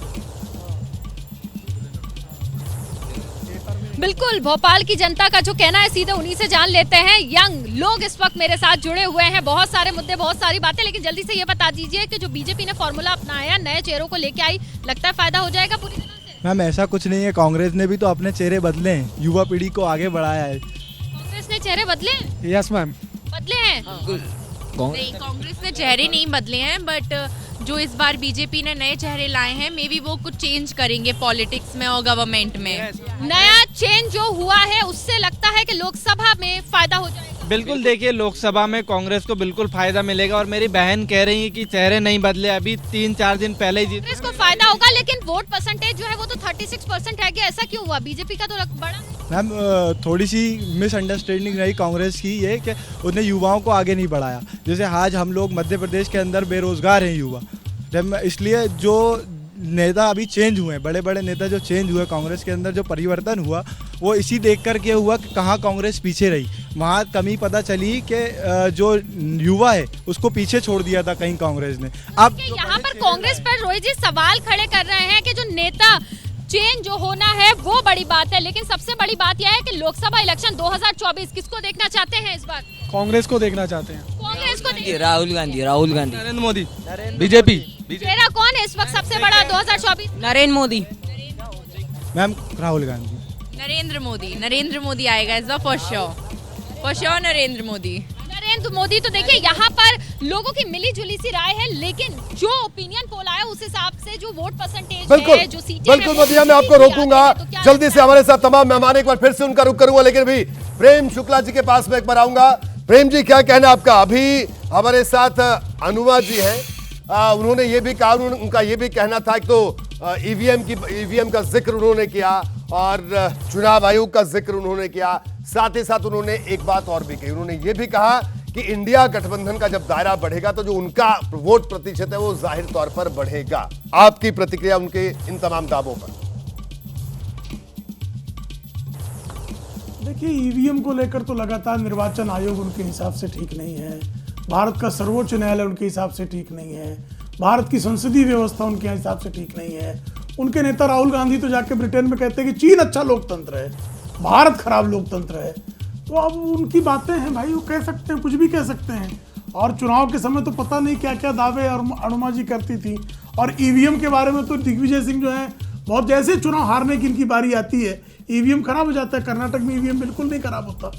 बिल्कुल, भोपाल की जनता का जो कहना है सीधे उन्हीं से जान लेते हैं। यंग लोग इस वक्त मेरे साथ जुड़े हुए हैं, बहुत सारे मुद्दे, बहुत सारी बातें, लेकिन जल्दी से ये बता दीजिए कि जो बीजेपी ने फॉर्मूला अपनाया, नए चेहरों को लेके आई, लगता है फायदा हो जाएगा पूरी तरह से? मैम ऐसा कुछ नहीं है, कांग्रेस ने भी तो अपने चेहरे बदले हैं, युवा पीढ़ी को आगे बढ़ाया है। कांग्रेस ने चेहरे बदले? यस मैम, बदले हैं? नहीं, कांग्रेस ने चेहरे नहीं बदले हैं, बट जो इस बार बीजेपी ने नए चेहरे लाए हैं, मे बी वो कुछ चेंज करेंगे पॉलिटिक्स में और गवर्नमेंट में। नया चेंज जो हुआ है उससे लगता है कि लोकसभा में फायदा हो जाएगा। बिल्कुल, देखिए लोकसभा में कांग्रेस को बिल्कुल फायदा मिलेगा और मेरी बहन कह रही है कि चेहरे नहीं बदले, अभी 3-4 दिन पहले ही कांग्रेस को फायदा होगा, लेकिन वोट परसेंटेज जो है वो तो 36% रह गया। ऐसा क्यों हुआ? बीजेपी का तो बड़ा। मैम थोड़ी सी मिसअंडरस्टैंडिंग रही कांग्रेस की, ये कि उसने युवाओं को आगे नहीं बढ़ाया। जैसे आज हम लोग मध्य प्रदेश के अंदर बेरोजगार हैं युवा, इसलिए जो नेता अभी चेंज हुए हैं, बड़े बड़े नेता जो चेंज हुए कांग्रेस के अंदर, जो परिवर्तन हुआ वो इसी देख कर के हुआ कि कहाँ कांग्रेस पीछे रही। वहाँ कमी पता चली कि जो युवा है उसको पीछे छोड़ दिया था कहीं कांग्रेस ने। अब यहाँ पर कांग्रेस पर रोहित जी सवाल खड़े कर रहे हैं कि जो नेता चेंज जो होना है वो बड़ी बात है, लेकिन सबसे बड़ी बात यह है कि लोकसभा इलेक्शन 2024 किसको देखना चाहते हैं इस बार? कांग्रेस को देखना चाहते हैं। कांग्रेस को राहुल गांधी, नरेंद्र मोदी, बीजेपी। चेहरा कौन है इस वक्त सबसे बड़ा 2024? नरेंद्र मोदी। मैम राहुल गांधी। नरेंद्र मोदी आएगा इस बार फॉर श्योर नरेंद्र मोदी। नरेंद्र मोदी तो देखिए यहाँ पर लोगों की मिली जुली सी राय है, लेकिन जो ओपिनियन पोल आया उस हिसाब से जो वोट परसेंटेज है, जो सीटें बिल्कुल मदिया, मैं आपको रोकूंगा जल्दी से। हमारे साथ तमाम मेहमान, एक बार फिर से उनका रुख करूंगा, लेकिन भी प्रेम शुक्ला जी के पास में एक बार आऊंगा। प्रेम जी, क्या कहना आपका? अभी हमारे साथ अनुमा जी हैं, उन्होंने ये भी कहा, उनका ये भी कहना था कि तो ईवीएम का जिक्र उन्होंने किया और चुनाव आयोग का जिक्र उन्होंने किया। साथ ही साथ उन्होंने एक बात और भी कही, उन्होंने ये भी कहा कि इंडिया गठबंधन का जब दायरा बढ़ेगा तो जो उनका वोट प्रतिशत है वो जाहिर तौर पर बढ़ेगा। आपकी प्रतिक्रिया उनके इन तमाम दावों पर? देखिए, ईवीएम को लेकर तो लगातार निर्वाचन आयोग उनके हिसाब से ठीक नहीं है, भारत का सर्वोच्च न्यायालय उनके हिसाब से ठीक नहीं है, भारत की संसदीय व्यवस्था उनके हिसाब से ठीक नहीं है। उनके नेता राहुल गांधी तो जाके ब्रिटेन में कहते हैं कि चीन अच्छा लोकतंत्र है, भारत खराब लोकतंत्र है। तो अब उनकी बातें हैं भाई, वो कह सकते हैं, कुछ भी कह सकते हैं। और चुनाव के समय तो पता नहीं क्या क्या दावे और अनुमा जी करती थी। और ईवीएम के बारे में तो दिग्विजय सिंह जो है, बहुत जैसे चुनाव हारने की इनकी बारी आती है ईवीएम खराब हो जाता है। कर्नाटक में ईवीएम बिल्कुल नहीं खराब होता।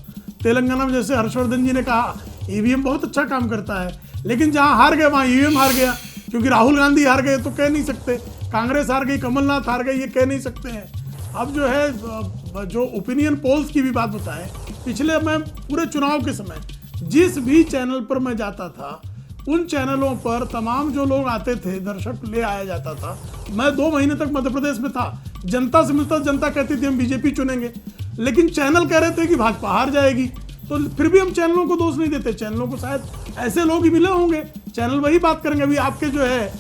तेलंगाना में जैसे हर्षवर्धन जी ने कहा ईवीएम बहुत अच्छा काम करता है, लेकिन जहां हार गए वहां ईवीएम हार गया, क्योंकि राहुल गांधी हार गए तो कह नहीं सकते, कांग्रेस हार गई, कमलनाथ हार गए, ये कह नहीं सकते हैं। अब जो है, जो ओपिनियन पोल्स की भी बात बताएं, पिछले मैं पूरे चुनाव के समय जिस भी चैनल पर मैं जाता था, उन चैनलों पर तमाम जो लोग आते थे, दर्शक ले आया जाता था। मैं 2 महीने तक मध्य प्रदेश में था, जनता से मिलता, जनता कहती थी हम बीजेपी चुनेंगे, लेकिन चैनल कह रहे थे कि भाजपा हार जाएगी। तो फिर भी हम चैनलों को दोष नहीं देते, चैनलों को शायद ऐसे लोग ही मिले होंगे, चैनल वही बात करेंगे। अभी आपके जो है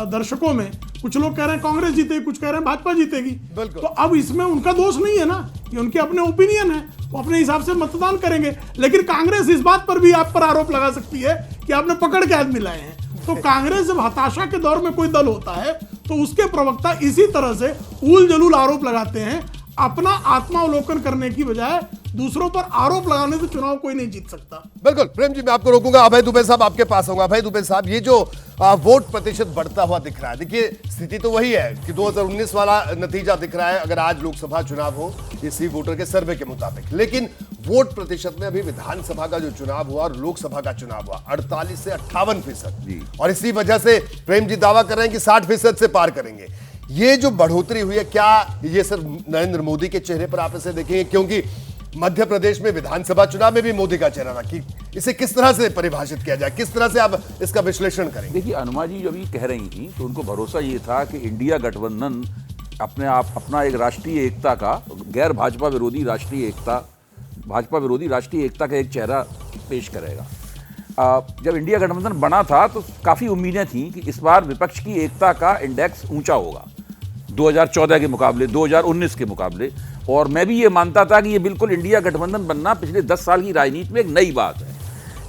दर्शकों में कुछ लोग कह रहे हैं कांग्रेस जीतेगी, कुछ कह रहे हैं भाजपा जीतेगी। तो अब इसमें उनका दोष नहीं है ना, ये उनके अपने ओपिनियन है, वो अपने हिसाब से मतदान करेंगे। लेकिन कांग्रेस इस बात पर भी आप पर आरोप लगा सकती है कि आपने पकड़ के आदमी लाए हैं। तो कांग्रेस जब हताशा के दौर में कोई दल होता है तो उसके प्रवक्ता इसी तरह से उल जलूल आरोप लगाते हैं, अपना आत्मावलोकन करने की बजाय दूसरों पर आरोप लगाने से चुनाव कोई नहीं जीत सकता। बिल्कुल प्रेम जी, मैं आपको रोकूंगा। अभय दुबे साहब आपके पास होगा। अभय दुबे साहब, ये जो वोट प्रतिशत बढ़ता हुआ दिख रहा है, देखिए स्थिति तो वही है कि 2019 वाला नतीजा दिख रहा है अगर आज लोकसभा चुनाव हो इसी वोटर के सर्वे के मुताबिक, लेकिन वोट प्रतिशत में अभी विधानसभा का जो चुनाव हुआ और लोकसभा का चुनाव हुआ 48 से 58%, और इसी वजह से प्रेम जी दावा कर रहे हैं कि 60% से पार करेंगे। ये जो बढ़ोतरी हुई है, क्या ये सिर्फ नरेंद्र मोदी के चेहरे पर आप इसे देखेंगे? क्योंकि मध्य प्रदेश में विधानसभा चुनाव में भी मोदी का चेहरा था, कि इसे किस तरह से परिभाषित किया जाए, किस तरह से आप इसका विश्लेषण करेंगे? देखिए, अनुमा जी जब ये कह रही थी तो उनको भरोसा ये था कि इंडिया गठबंधन अपना एक राष्ट्रीय एकता का, गैर भाजपा विरोधी राष्ट्रीय एकता, भाजपा विरोधी राष्ट्रीय एकता का एक चेहरा पेश करेगा। जब इंडिया गठबंधन बना था तो काफ़ी उम्मीदें थी कि इस बार विपक्ष की एकता का इंडेक्स ऊंचा होगा 2014 के मुकाबले, 2019 के मुकाबले। और मैं भी ये मानता था कि ये बिल्कुल इंडिया गठबंधन बनना पिछले 10 साल की राजनीति में एक नई बात है,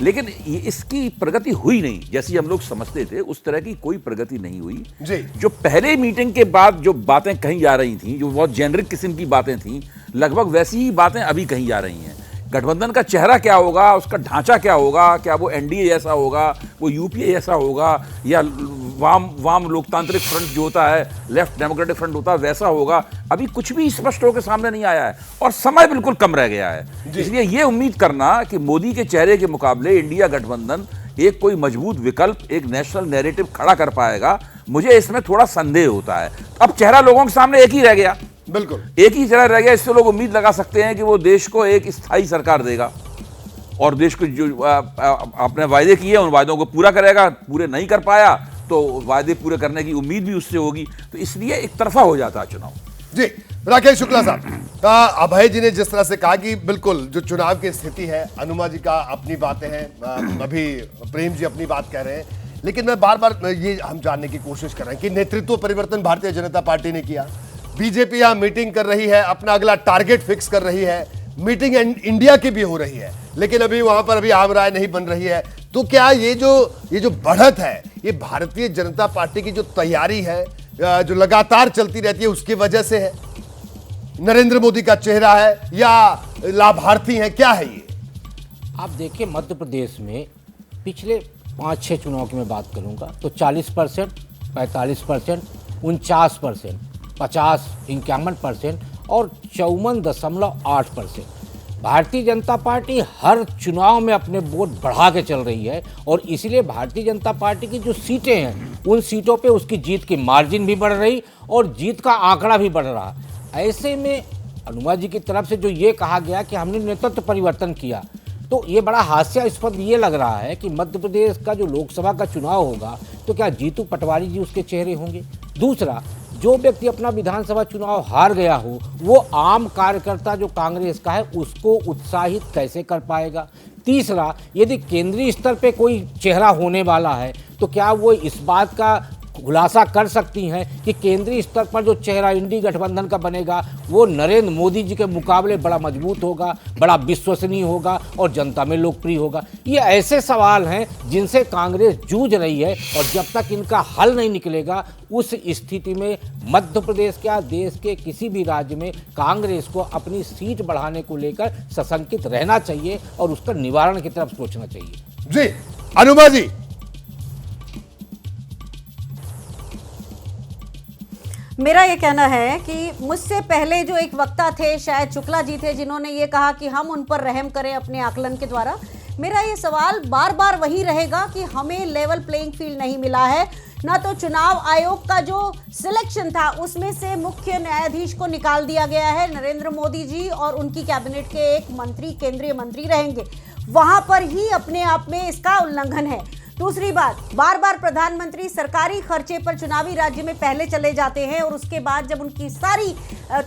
लेकिन इसकी प्रगति हुई नहीं जैसी हम लोग समझते थे। उस तरह की कोई प्रगति नहीं हुई जी। जो पहले मीटिंग के बाद जो बातें कही जा रही थीं, जो बहुत जेनरिक किस्म की बातें थीं, लगभग वैसी ही बातें अभी कही जा रही हैं। गठबंधन का चेहरा क्या होगा, उसका ढांचा क्या होगा, क्या वो एनडीए जैसा होगा, वो यूपीए जैसा होगा, या वाम लोकतांत्रिक फ्रंट जो होता है, लेफ्ट डेमोक्रेटिक फ्रंट होता है, वैसा होगा, अभी कुछ भी स्पष्ट होकर सामने नहीं आया है और समय बिल्कुल कम रह गया है। इसलिए ये उम्मीद करना कि मोदी के चेहरे के मुकाबले इंडिया गठबंधन एक कोई मजबूत विकल्प, एक नेशनल नैरेटिव खड़ा कर पाएगा, मुझे इसमें थोड़ा संदेह होता है। अब चेहरा लोगों के सामने एक ही रह गया, बिल्कुल एक ही चेहरा रह गया। इससे लोग उम्मीद लगा सकते हैं कि वो देश को एक स्थायी सरकार देगा और देश को जो आपने वायदे किए उन वायदों को पूरा करेगा। पूरे नहीं कर पाया तो वायदे पूरे करने की उम्मीद भी उससे होगी, तो इसलिए एक तरफा हो जाता है चुनाव। जी राकेश शुक्ला साहब, अभय जी ने जिस तरह से कहा कि बिल्कुल जो चुनाव की स्थिति है, अनुमा जी का अपनी बातें हैं, अभी प्रेम जी अपनी बात कह रहे हैं, लेकिन मैं बार बार ये हम जानने की कोशिश कर रहे हैं कि नेतृत्व परिवर्तन भारतीय जनता पार्टी ने किया, बीजेपी यहां मीटिंग कर रही है, अपना अगला टारगेट फिक्स कर रही है, मीटिंग इंडिया की भी हो रही है, लेकिन अभी वहां पर अभी आम राय नहीं बन रही है। तो क्या ये जो बढ़त है, ये भारतीय जनता पार्टी की जो तैयारी है जो लगातार चलती रहती है उसकी वजह से है? नरेंद्र मोदी का चेहरा है या लाभार्थी हैं, क्या है ये? आप देखिए मध्य प्रदेश में पिछले 5-6 चुनाव की मैं बात करूंगा तो 40%, 45%, 49%, 50, 51% और 54.8%। भारतीय जनता पार्टी हर चुनाव में अपने वोट बढ़ा के चल रही है और इसलिए भारतीय जनता पार्टी की जो सीटें हैं उन सीटों पे उसकी जीत की मार्जिन भी बढ़ रही और जीत का आंकड़ा भी बढ़ रहा। ऐसे में अनुमा जी की तरफ से जो ये कहा गया कि हमने नेतृत्व परिवर्तन किया, तो ये बड़ा हास्यास्पद ये लग रहा है कि मध्य प्रदेश का जो लोकसभा का चुनाव होगा तो क्या जीतू पटवारी जी उसके चेहरे होंगे? दूसरा, जो व्यक्ति अपना विधानसभा चुनाव हार गया हो वो आम कार्यकर्ता जो कांग्रेस का है उसको उत्साहित कैसे कर पाएगा? तीसरा, यदि केंद्रीय स्तर पे कोई चेहरा होने वाला है तो क्या वो इस बात का खुलासा कर सकती हैं कि केंद्रीय स्तर पर जो चेहरा इंडी गठबंधन का बनेगा वो नरेंद्र मोदी जी के मुकाबले बड़ा मजबूत होगा, बड़ा विश्वसनीय होगा और जनता में लोकप्रिय होगा? ये ऐसे सवाल हैं जिनसे कांग्रेस जूझ रही है और जब तक इनका हल नहीं निकलेगा उस स्थिति में मध्य प्रदेश क्या देश के किसी भी राज्य में कांग्रेस को अपनी सीट बढ़ाने को लेकर सशंकित रहना चाहिए और उसका निवारण की तरफ सोचना चाहिए। जी अनुमा जी, मेरा ये कहना है कि मुझसे पहले जो एक वक्ता थे, शायद शुक्ला जी थे, जिन्होंने ये कहा कि हम उन पर रहम करें अपने आकलन के द्वारा। मेरा ये सवाल बार बार वही रहेगा कि हमें लेवल प्लेइंग फील्ड नहीं मिला है। ना तो चुनाव आयोग का जो सिलेक्शन था उसमें से मुख्य न्यायाधीश को निकाल दिया गया है, नरेंद्र मोदी जी और उनकी कैबिनेट के एक मंत्री केंद्रीय मंत्री रहेंगे, वहां पर ही अपने आप में इसका उल्लंघन है। दूसरी बात, बार बार प्रधानमंत्री सरकारी खर्चे पर चुनावी राज्य में पहले चले जाते हैं और उसके बाद जब उनकी सारी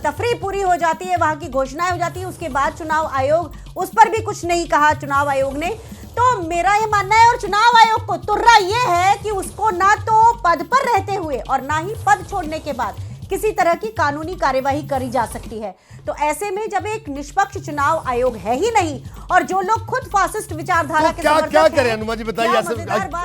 तफरीह पूरी हो जाती है, वहां की घोषणाएं हो जाती है, उसके बाद चुनाव आयोग उस पर भी कुछ नहीं कहा चुनाव आयोग ने। तो मेरा ये मानना है, और चुनाव आयोग को तुर्रा ये है कि उसको ना तो पद पर रहते हुए और ना ही पद छोड़ने के बाद किसी तरह की कानूनी कार्यवाही करी जा सकती है। तो ऐसे में जब एक निष्पक्ष चुनाव आयोग है ही नहीं और जो लोग खुद फासिस्ट विचारधारा के समर्थक हैं, क्या करें अनुमा जी, बताइए।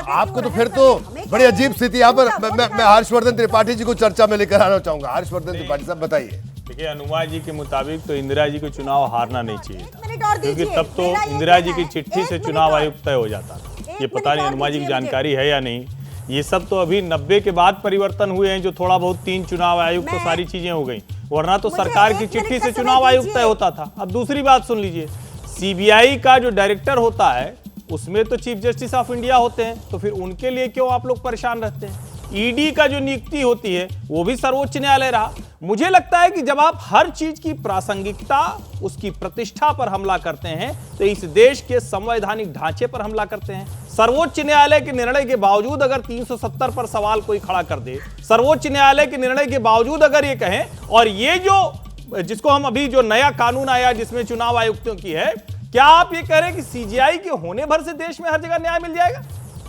आपको तो फिर तो बड़ी अजीब स्थिति यहाँ पर। मैं हर्षवर्धन त्रिपाठी जी को चर्चा में लेकर आना चाहूंगा। हर्षवर्धन त्रिपाठी साहब बताइए। देखिए, अनुमा जी के मुताबिक तो इंदिरा जी को चुनाव हारना नहीं चाहिए था, क्योंकि तब तो इंदिरा जी की चिट्ठी से चुनाव आयोग तय हो जाता। ये पता नहीं अनुमा जी की जानकारी है या नहीं। ये सब तो अभी 90 के बाद परिवर्तन हुए हैं, जो थोड़ा बहुत 3 चुनाव आयुक्त तो सारी चीजें हो गई, वरना तो सरकार की चिट्ठी से चुनाव आयुक्त तय होता था। अब दूसरी बात सुन लीजिए, सीबीआई का जो डायरेक्टर होता है उसमें तो चीफ जस्टिस ऑफ इंडिया होते हैं, तो फिर उनके लिए क्यों आप लोग परेशान रहते हैं? ईडी का जो नियुक्ति होती है वो भी सर्वोच्च न्यायालय रहा। मुझे लगता है कि जब आप हर चीज की प्रासंगिकता, उसकी प्रतिष्ठा पर हमला करते हैं तो इस देश के संवैधानिक ढांचे पर हमला करते हैं। सर्वोच्च न्यायालय के निर्णय के बावजूद अगर 370 पर सवाल कोई खड़ा कर दे, सर्वोच्च न्यायालय के निर्णय के बावजूद अगर ये कहें, और ये जो जिसको हम अभी जो नया कानून आया जिसमें चुनाव आयुक्तों की है, क्या आप ये कह रहे हैं कि सीजीआई के होने भर से देश में हर जगह न्याय मिल जाएगा?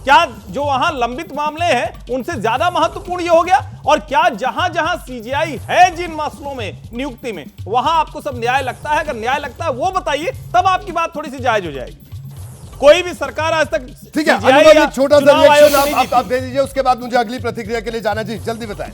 क्या जो वहां लंबित मामले हैं उनसे ज्यादा महत्वपूर्ण ये हो गया? और क्या जहां जहां सीजीआई है जिन मसलों में नियुक्ति में, वहां आपको सब न्याय लगता है? अगर न्याय लगता है वो बताइए, तब आपकी बात थोड़ी सी जायज हो जाएगी। कोई भी सरकार आज तक, ठीक है, छोटा सा रिएक्शन आप दे दीजिए, उसके बाद मुझे अगली प्रतिक्रिया के लिए जाना। जी जल्दी बताएं।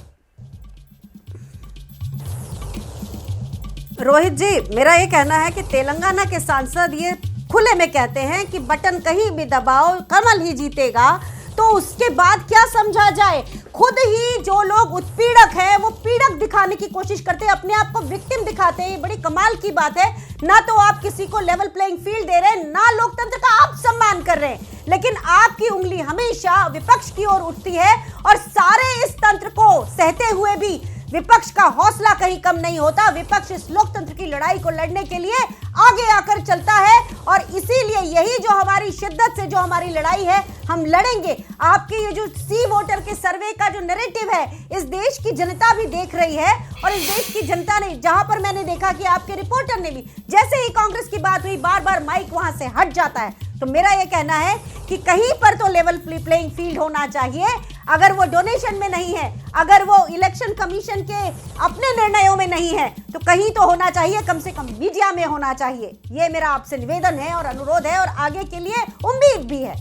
रोहित जी, मेरा ये कहना है कि तेलंगाना के सांसद ये खुले में कहते हैं कि बटन कहीं भी दबाओ कमल ही जीतेगा, तो उसके बाद क्या समझा जाए? खुद ही जो लोग उत्पीड़क हैं वो पीड़क दिखाने की कोशिश करते हैं, अपने आप को विक्टिम दिखाते हैं। ये बड़ी कमाल की बात है। ना तो आप किसी को लेवल प्लेइंग फील्ड दे रहे हैं, ना लोकतंत्र का आप सम्मान कर रहे हैं, लेकिन आपकी उंगली हमेशा विपक्ष की ओर उठती है और सारे इस तंत्र को सहते हुए भी विपक्ष का हौसला कहीं कम नहीं होता। विपक्ष इस लोकतंत्र की लड़ाई को लड़ने के लिए आगे आकर चलता है और इसीलिए यही जो हमारी शिद्दत से जो हमारी लड़ाई है, हम लड़ेंगे। आपके ये जो सी वोटर के सर्वे का जो नैरेटिव है, इस देश की जनता भी देख रही है और इस देश की जनता ने, जहां पर मैंने देखा कि आपके रिपोर्टर ने भी जैसे ही कांग्रेस की बात हुई बार बार माइक वहां से हट जाता है। तो मेरा यह कहना है कि कहीं पर तो लेवल प्लेइंग फील्ड होना चाहिए। अगर वो डोनेशन में नहीं है, अगर वो इलेक्शन कमीशन के अपने निर्णयों में नहीं है, तो कहीं तो होना चाहिए, कम से कम मीडिया में होना चाहिए। ये मेरा आपसे निवेदन है और अनुरोध है और आगे के लिए उम्मीद भी है।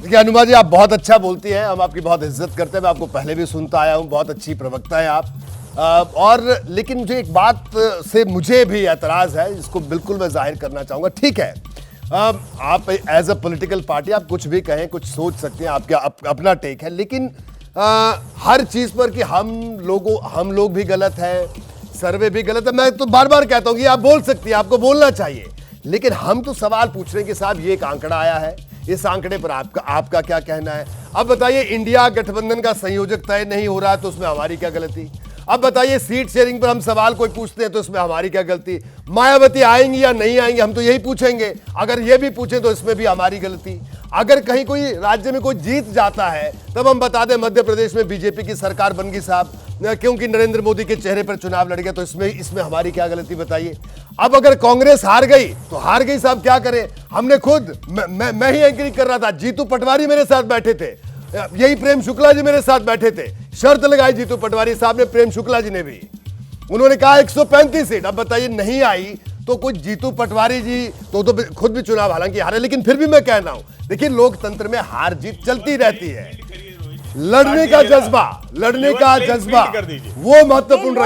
देखिए अनुमा जी, आप बहुत अच्छा बोलती हैं, हम आपकी बहुत इज्जत करते हैं, मैं आपको पहले भी सुनता आया हूं, बहुत अच्छी प्रवक्ता है आप। और लेकिन मुझे एक बात से मुझे भी एतराज है, इसको बिल्कुल मैं जाहिर करना चाहूंगा। ठीक है, आप एज अ पॉलिटिकल पार्टी आप कुछ भी कहें, कुछ सोच सकते हैं, आपका अपना टेक है, लेकिन हर चीज पर कि हम लोग भी गलत हैं, सर्वे भी गलत है, मैं तो बार बार कहता हूं कि आप बोल सकती हैं, आपको बोलना चाहिए, लेकिन हम तो सवाल पूछ रहे हैं कि साहब ये एक आंकड़ा आया है, इस आंकड़े पर आपका क्या कहना है? अब बताइए, इंडिया गठबंधन का संयोजक तय नहीं हो रहा है तो उसमें हमारी क्या गलती? अब बताइए, सीट शेयरिंग पर हम सवाल कोई पूछते हैं तो इसमें हमारी क्या गलती? मायावती आएंगी या नहीं आएंगी, हम तो यही पूछेंगे। अगर ये भी पूछें तो इसमें भी हमारी गलती। अगर कहीं कोई राज्य में कोई जीत जाता है तब हम बता दें मध्य प्रदेश में बीजेपी की सरकार बन गई साहब, क्योंकि नरेंद्र मोदी के चेहरे पर चुनाव लड़ गया, तो इसमें हमारी क्या गलती बताइए? अब अगर कांग्रेस हार गई तो हार गई साहब, क्या करें? हमने खुद, मैं ही एंकरिंग कर रहा था, जीतू पटवारी मेरे साथ बैठे थे, यही प्रेम शुक्ला जी मेरे साथ बैठे थे, शर्त लगाई जीतू पटवारी साहब ने, प्रेम शुक्ला जी ने भी, उन्होंने कहा 135 सीट। अब बताइए नहीं आई तो कुछ जीतू पटवारी जी तो खुद भी चुनाव हालांकि हारे, लेकिन फिर भी मैं कह रहा हूं, देखिए लोकतंत्र में हार जीत चलती रहती है, लड़ने का जज्बा वो महत्वपूर्ण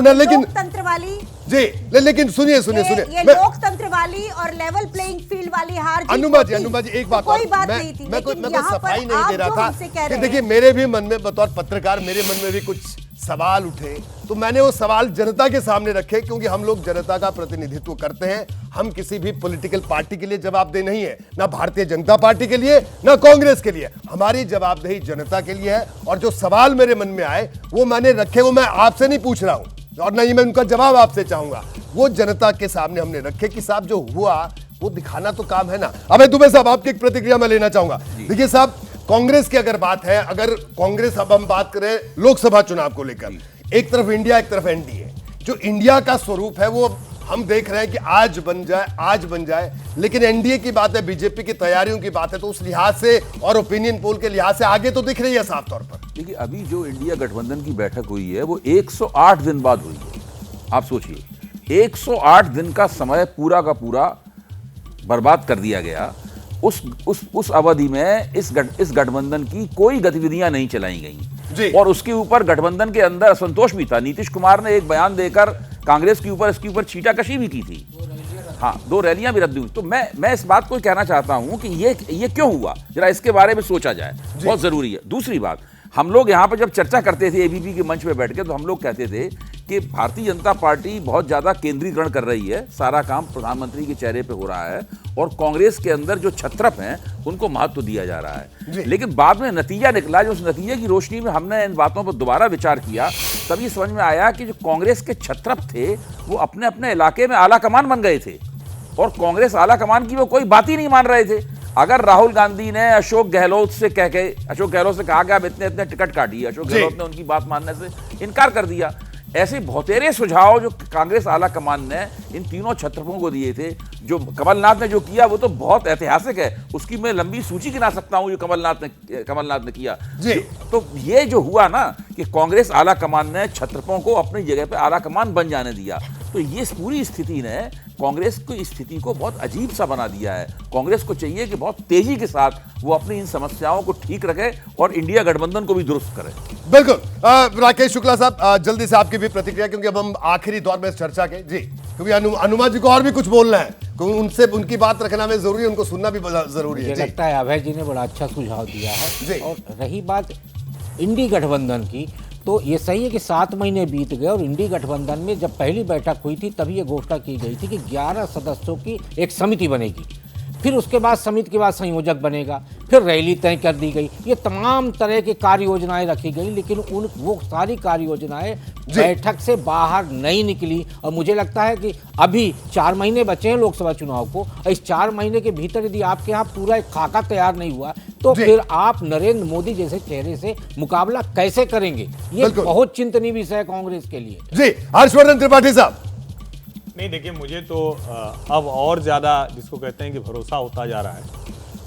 है। लेकिन लोकतंत्र वाली जी, लेकिन सुनिए ये लोकतंत्र वाली और लेवल प्लेइंग फील्ड वाली हार जीत, अनुमा जी एक बात, कोई बात नहीं थी, मैं कोई सफाई नहीं दे रहा था कि देखिए मेरे भी मन में बतौर पत्रकार मेरे मन में भी कुछ सवाल उठे, तो मैंने वो सवाल जनता के सामने रखे, क्योंकि हम लोग जनता का प्रतिनिधित्व करते हैं। हम किसी भी पॉलिटिकल पार्टी के लिए जवाबदेह नहीं है, ना भारतीय जनता पार्टी के लिए, ना कांग्रेस के लिए। हमारी जवाबदेही जनता के लिए है, और जो सवाल मेरे मन में आए वो मैंने रखे, वो मैं आपसे नहीं पूछ रहा हूं और नहीं मैं उनका जवाब आपसे चाहूंगा, वो जनता के सामने हमने रखे कि साहब जो हुआ वो दिखाना तो काम है ना। अबे दुबे साहब, आपकी एक प्रतिक्रिया मैं लेना चाहूंगा। देखिए साहब, कांग्रेस की अगर बात है, अगर कांग्रेस, अब हम बात करें लोकसभा चुनाव को लेकर, एक तरफ इंडिया एक तरफ एनडीए, जो इंडिया का स्वरूप है वो हम देख रहे हैं कि आज बन जाए, लेकिन एनडीए की बात है, बीजेपी की तैयारियों की बात है, तो उस लिहाज से और ओपिनियन पोल के लिहाज से आगे तो दिख रही है साफ तौर पर। देखिए अभी जो इंडिया गठबंधन की बैठक हुई है वो 108 दिन बाद हुई है। आप सोचिए 108 दिन का समय पूरा का पूरा बर्बाद कर दिया गया। उस अवधि में इस गठबंधन की कोई गतिविधियां नहीं चलाई गई और उसके ऊपर गठबंधन के अंदर असंतोष भी था। नीतीश कुमार ने एक बयान देकर कांग्रेस के ऊपर इसके ऊपर छींटाकशी भी की थी। हाँ, 2 रैलियां भी रद्द हुई। तो मैं इस बात को कहना चाहता हूं कि ये क्यों हुआ, जरा इसके बारे में सोचा जाए, बहुत जरूरी है। दूसरी बात, हम लोग यहाँ पर जब चर्चा करते थे एबीपी के मंच पे बैठ के, तो हम लोग कहते थे कि भारतीय जनता पार्टी बहुत ज़्यादा केंद्रीकरण कर रही है, सारा काम प्रधानमंत्री के चेहरे पे हो रहा है और कांग्रेस के अंदर जो छत्रप हैं उनको महत्व दिया जा रहा है। लेकिन बाद में नतीजा निकला, जो उस नतीजे की रोशनी में हमने इन बातों पर दोबारा विचार किया, तभी समझ में आया कि जो कांग्रेस के छत्रप थे वो अपने अपने इलाके में आला कमान बन गए थे और कांग्रेस आला कमान की वो कोई बात ही नहीं मान रहे थे। अगर राहुल गांधी ने अशोक गहलोत से कहा कि आप इतने टिकट काटिए, अशोक गहलोत ने उनकी बात मानने से इनकार कर दिया। ऐसे बहुतेरे सुझाव जो कांग्रेस आला कमान ने इन तीनों छत्रपों को दिए थे, जो कमलनाथ ने जो किया वो तो बहुत ऐतिहासिक है, उसकी मैं लंबी सूची गिना सकता हूं जो कमलनाथ ने किया। तो ये जो हुआ ना कि कांग्रेस आला कमान ने छत्रपों को अपनी जगह पे आला कमान बन जाने दिया, तो ये पूरी स्थिति ने कांग्रेस की स्थिति को बहुत अजीब सा बना दिया है। कांग्रेस को चाहिए कि बहुत तेजी के साथ वो अपनी इन समस्याओं को ठीक रखे और इंडिया गठबंधन को भी दुरुस्त करे। बिल्कुल। राकेश शुक्ला साहब, जल्दी से आपकी भी प्रतिक्रिया, क्योंकि अब हम आखिरी दौर में इस चर्चा के, जी, क्योंकि अनुमा जी को और भी कुछ बोलना है, उनसे उनकी बात रखना में जरूरी है, उनको सुनना भी जरूरी है। मुझे लगता है अभय जी ने बड़ा अच्छा सुझाव दिया है। और रही बात इंडी गठबंधन की, तो ये सही है कि 7 महीने बीत गए और इंडी गठबंधन में जब पहली बैठक हुई थी तभी ये घोषणा की गई थी कि 11 सदस्यों की एक समिति बनेगी। फिर उसके बाद समिति के बाद संयोजक बनेगा, फिर रैली तय कर दी गई। ये तमाम तरह की कार्य योजनाएं रखी गई, लेकिन वो सारी कार्य योजनाएं बैठक से बाहर नहीं निकली। और मुझे लगता है कि अभी 4 महीने बचे हैं लोकसभा चुनाव को, और इस 4 महीने के भीतर यदि आपके यहाँ पूरा एक खाका तैयार नहीं हुआ तो फिर आप नरेंद्र मोदी जैसे चेहरे से मुकाबला कैसे करेंगे? ये बहुत चिंतनीय विषय है कांग्रेस के लिए। जी हर्षवर्धन त्रिपाठी साहब। नहीं देखिए, मुझे तो अब और ज़्यादा जिसको कहते हैं कि भरोसा होता जा रहा है।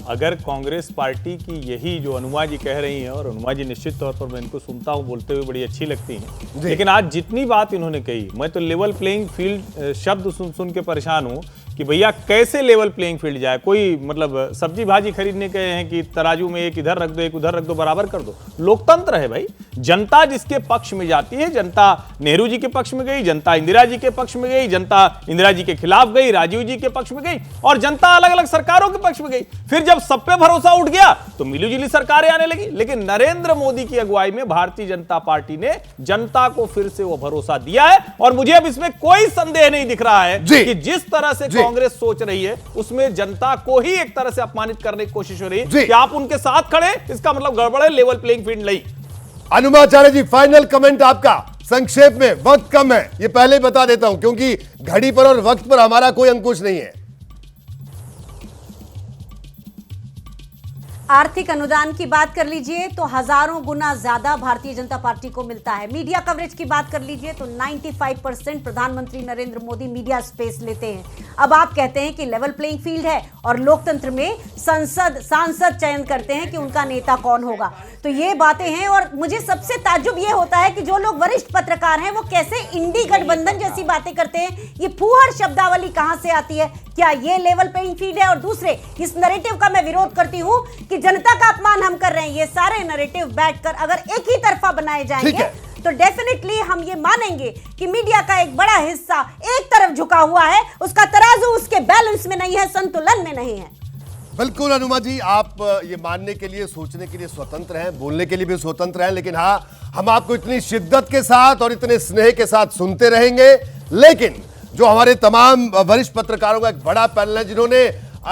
अगर कांग्रेस पार्टी की यही जो अनुमा जी कह रही हैं, और अनुमा जी निश्चित तौर पर मैं इनको सुनता हूं बोलते हुए बड़ी अच्छी लगती हैं, लेकिन आज जितनी बात इन्होंने कही, मैं तो लेवल प्लेइंग फील्ड शब्द सुन के परेशान हूं कि भैया कैसे लेवल प्लेइंग फील्ड जाए। कोई मतलब सब्जी भाजी खरीदने गए हैं कि तराजू में एक इधर रख दो एक उधर रख दो, बराबर कर दो। लोकतंत्र है भाई, जनता जिसके पक्ष में जाती है, जनता नेहरू जी के पक्ष में गई, जनता इंदिरा जी के पक्ष में गई, जनता इंदिरा जी के खिलाफ गई, राजीव जी के पक्ष में गई, और जनता अलग अलग सरकारों के पक्ष में गई। फिर जब सब पे भरोसा उठ गया तो मिलीजुली सरकारें आने लगी। लेकिन नरेंद्र मोदी की अगुवाई में भारतीय जनता पार्टी ने जनता को फिर से वो भरोसा दिया है, और मुझे अब इसमें कोई संदेह नहीं दिख रहा है कि जिस तरह से कांग्रेस सोच रही है उसमें जनता को ही एक तरह से अपमानित करने की कोशिश हो रही है कि आप उनके साथ खड़े, इसका मतलब गड़बड़ है, लेवल प्लेइंग फील्ड नहीं। अनुमाचार्य जी, फाइनल कमेंट आपका संक्षेप में, वक्त कम है ये पहले बता देता हूं, क्योंकि घड़ी पर और वक्त पर हमारा कोई अंकुश नहीं है। आर्थिक अनुदान की बात कर लीजिए तो हजारों गुना ज्यादा भारतीय जनता पार्टी को मिलता है। मीडिया कवरेज की बात कर लीजिए तो 95% प्रधानमंत्री नरेंद्र मोदी मीडिया स्पेस लेते हैं। अब आप कहते हैं कि लेवल प्लेइंग फील्ड है और लोकतंत्र में सांसद चयन करते हैं कि उनका नेता कौन होगा, तो ये बातें हैं। और मुझे सबसे ताज्जुब ये होता है कि जो लोग वरिष्ठ पत्रकार हैं वो कैसे इंडी गठबंधन जैसी बातें करते हैं। ये फूहड़ शब्दावली कहां से आती है? क्या ये लेवल प्लेइंग फील्ड है? और दूसरे, इस नैरेटिव का मैं विरोध करती हूं कि जनता का अपमान हम कर रहे हैं। ये सारे नैरेटिव बैठकर अगर एक ही तरफा बनाए जाएंगे तो डेफिनेटली हम ये मानेंगे कि मीडिया का एक बड़ा हिस्सा एक तरफ झुका हुआ है, उसका तराजू उसके बैलेंस में नहीं है, संतुलन में नहीं है। बिल्कुल अनुमा जी, आप ये मानने के लिए, सोचने के लिए स्वतंत्र हैं, बोलने के लिए भी स्वतंत्र हैं, लेकिन हाँ, हम आपको इतनी शिद्दत के साथ और इतने स्नेह के साथ सुनते रहेंगे। लेकिन जो हमारे तमाम वरिष्ठ पत्रकारों का एक बड़ा पैनल है जिन्होंने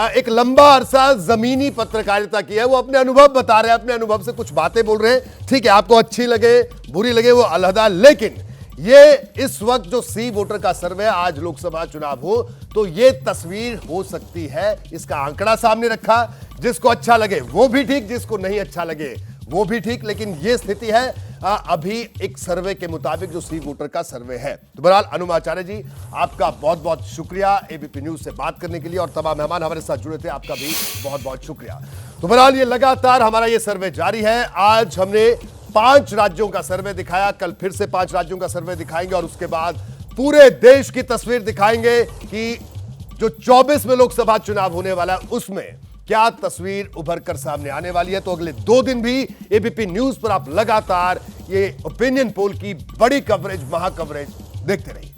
एक लंबा अरसा जमीनी पत्रकारिता की है, वो अपने अनुभव बता रहे हैं, अपने अनुभव से कुछ बातें बोल रहे हैं। ठीक है, आपको अच्छी लगे बुरी लगे वो अलहदा, लेकिन ये इस वक्त जो सी वोटर का सर्वे, आज लोकसभा चुनाव हो तो ये तस्वीर हो सकती है, इसका आंकड़ा सामने रखा। जिसको अच्छा लगे वो भी ठीक, जिसको नहीं अच्छा लगे वो भी ठीक, लेकिन ये स्थिति है अभी एक सर्वे के मुताबिक जो सी वोटर का सर्वे है। तो बहरहाल अनुमाचार्य जी, आपका बहुत बहुत शुक्रिया एबीपी न्यूज से बात करने के लिए, और तमाम मेहमान हमारे साथ जुड़े थे, आपका भी बहुत बहुत शुक्रिया। तो बहरहाल ये लगातार हमारा ये सर्वे जारी है। आज हमने 5 राज्यों का सर्वे दिखाया, कल फिर से 5 राज्यों का सर्वे दिखाएंगे, और उसके बाद पूरे देश की तस्वीर दिखाएंगे कि जो 24 में लोकसभा चुनाव होने वाला है उसमें क्या तस्वीर उभर कर सामने आने वाली है। तो अगले 2 दिन भी एबीपी न्यूज पर आप लगातार ये ओपिनियन पोल की बड़ी कवरेज, महा कवरेज देखते रहिए।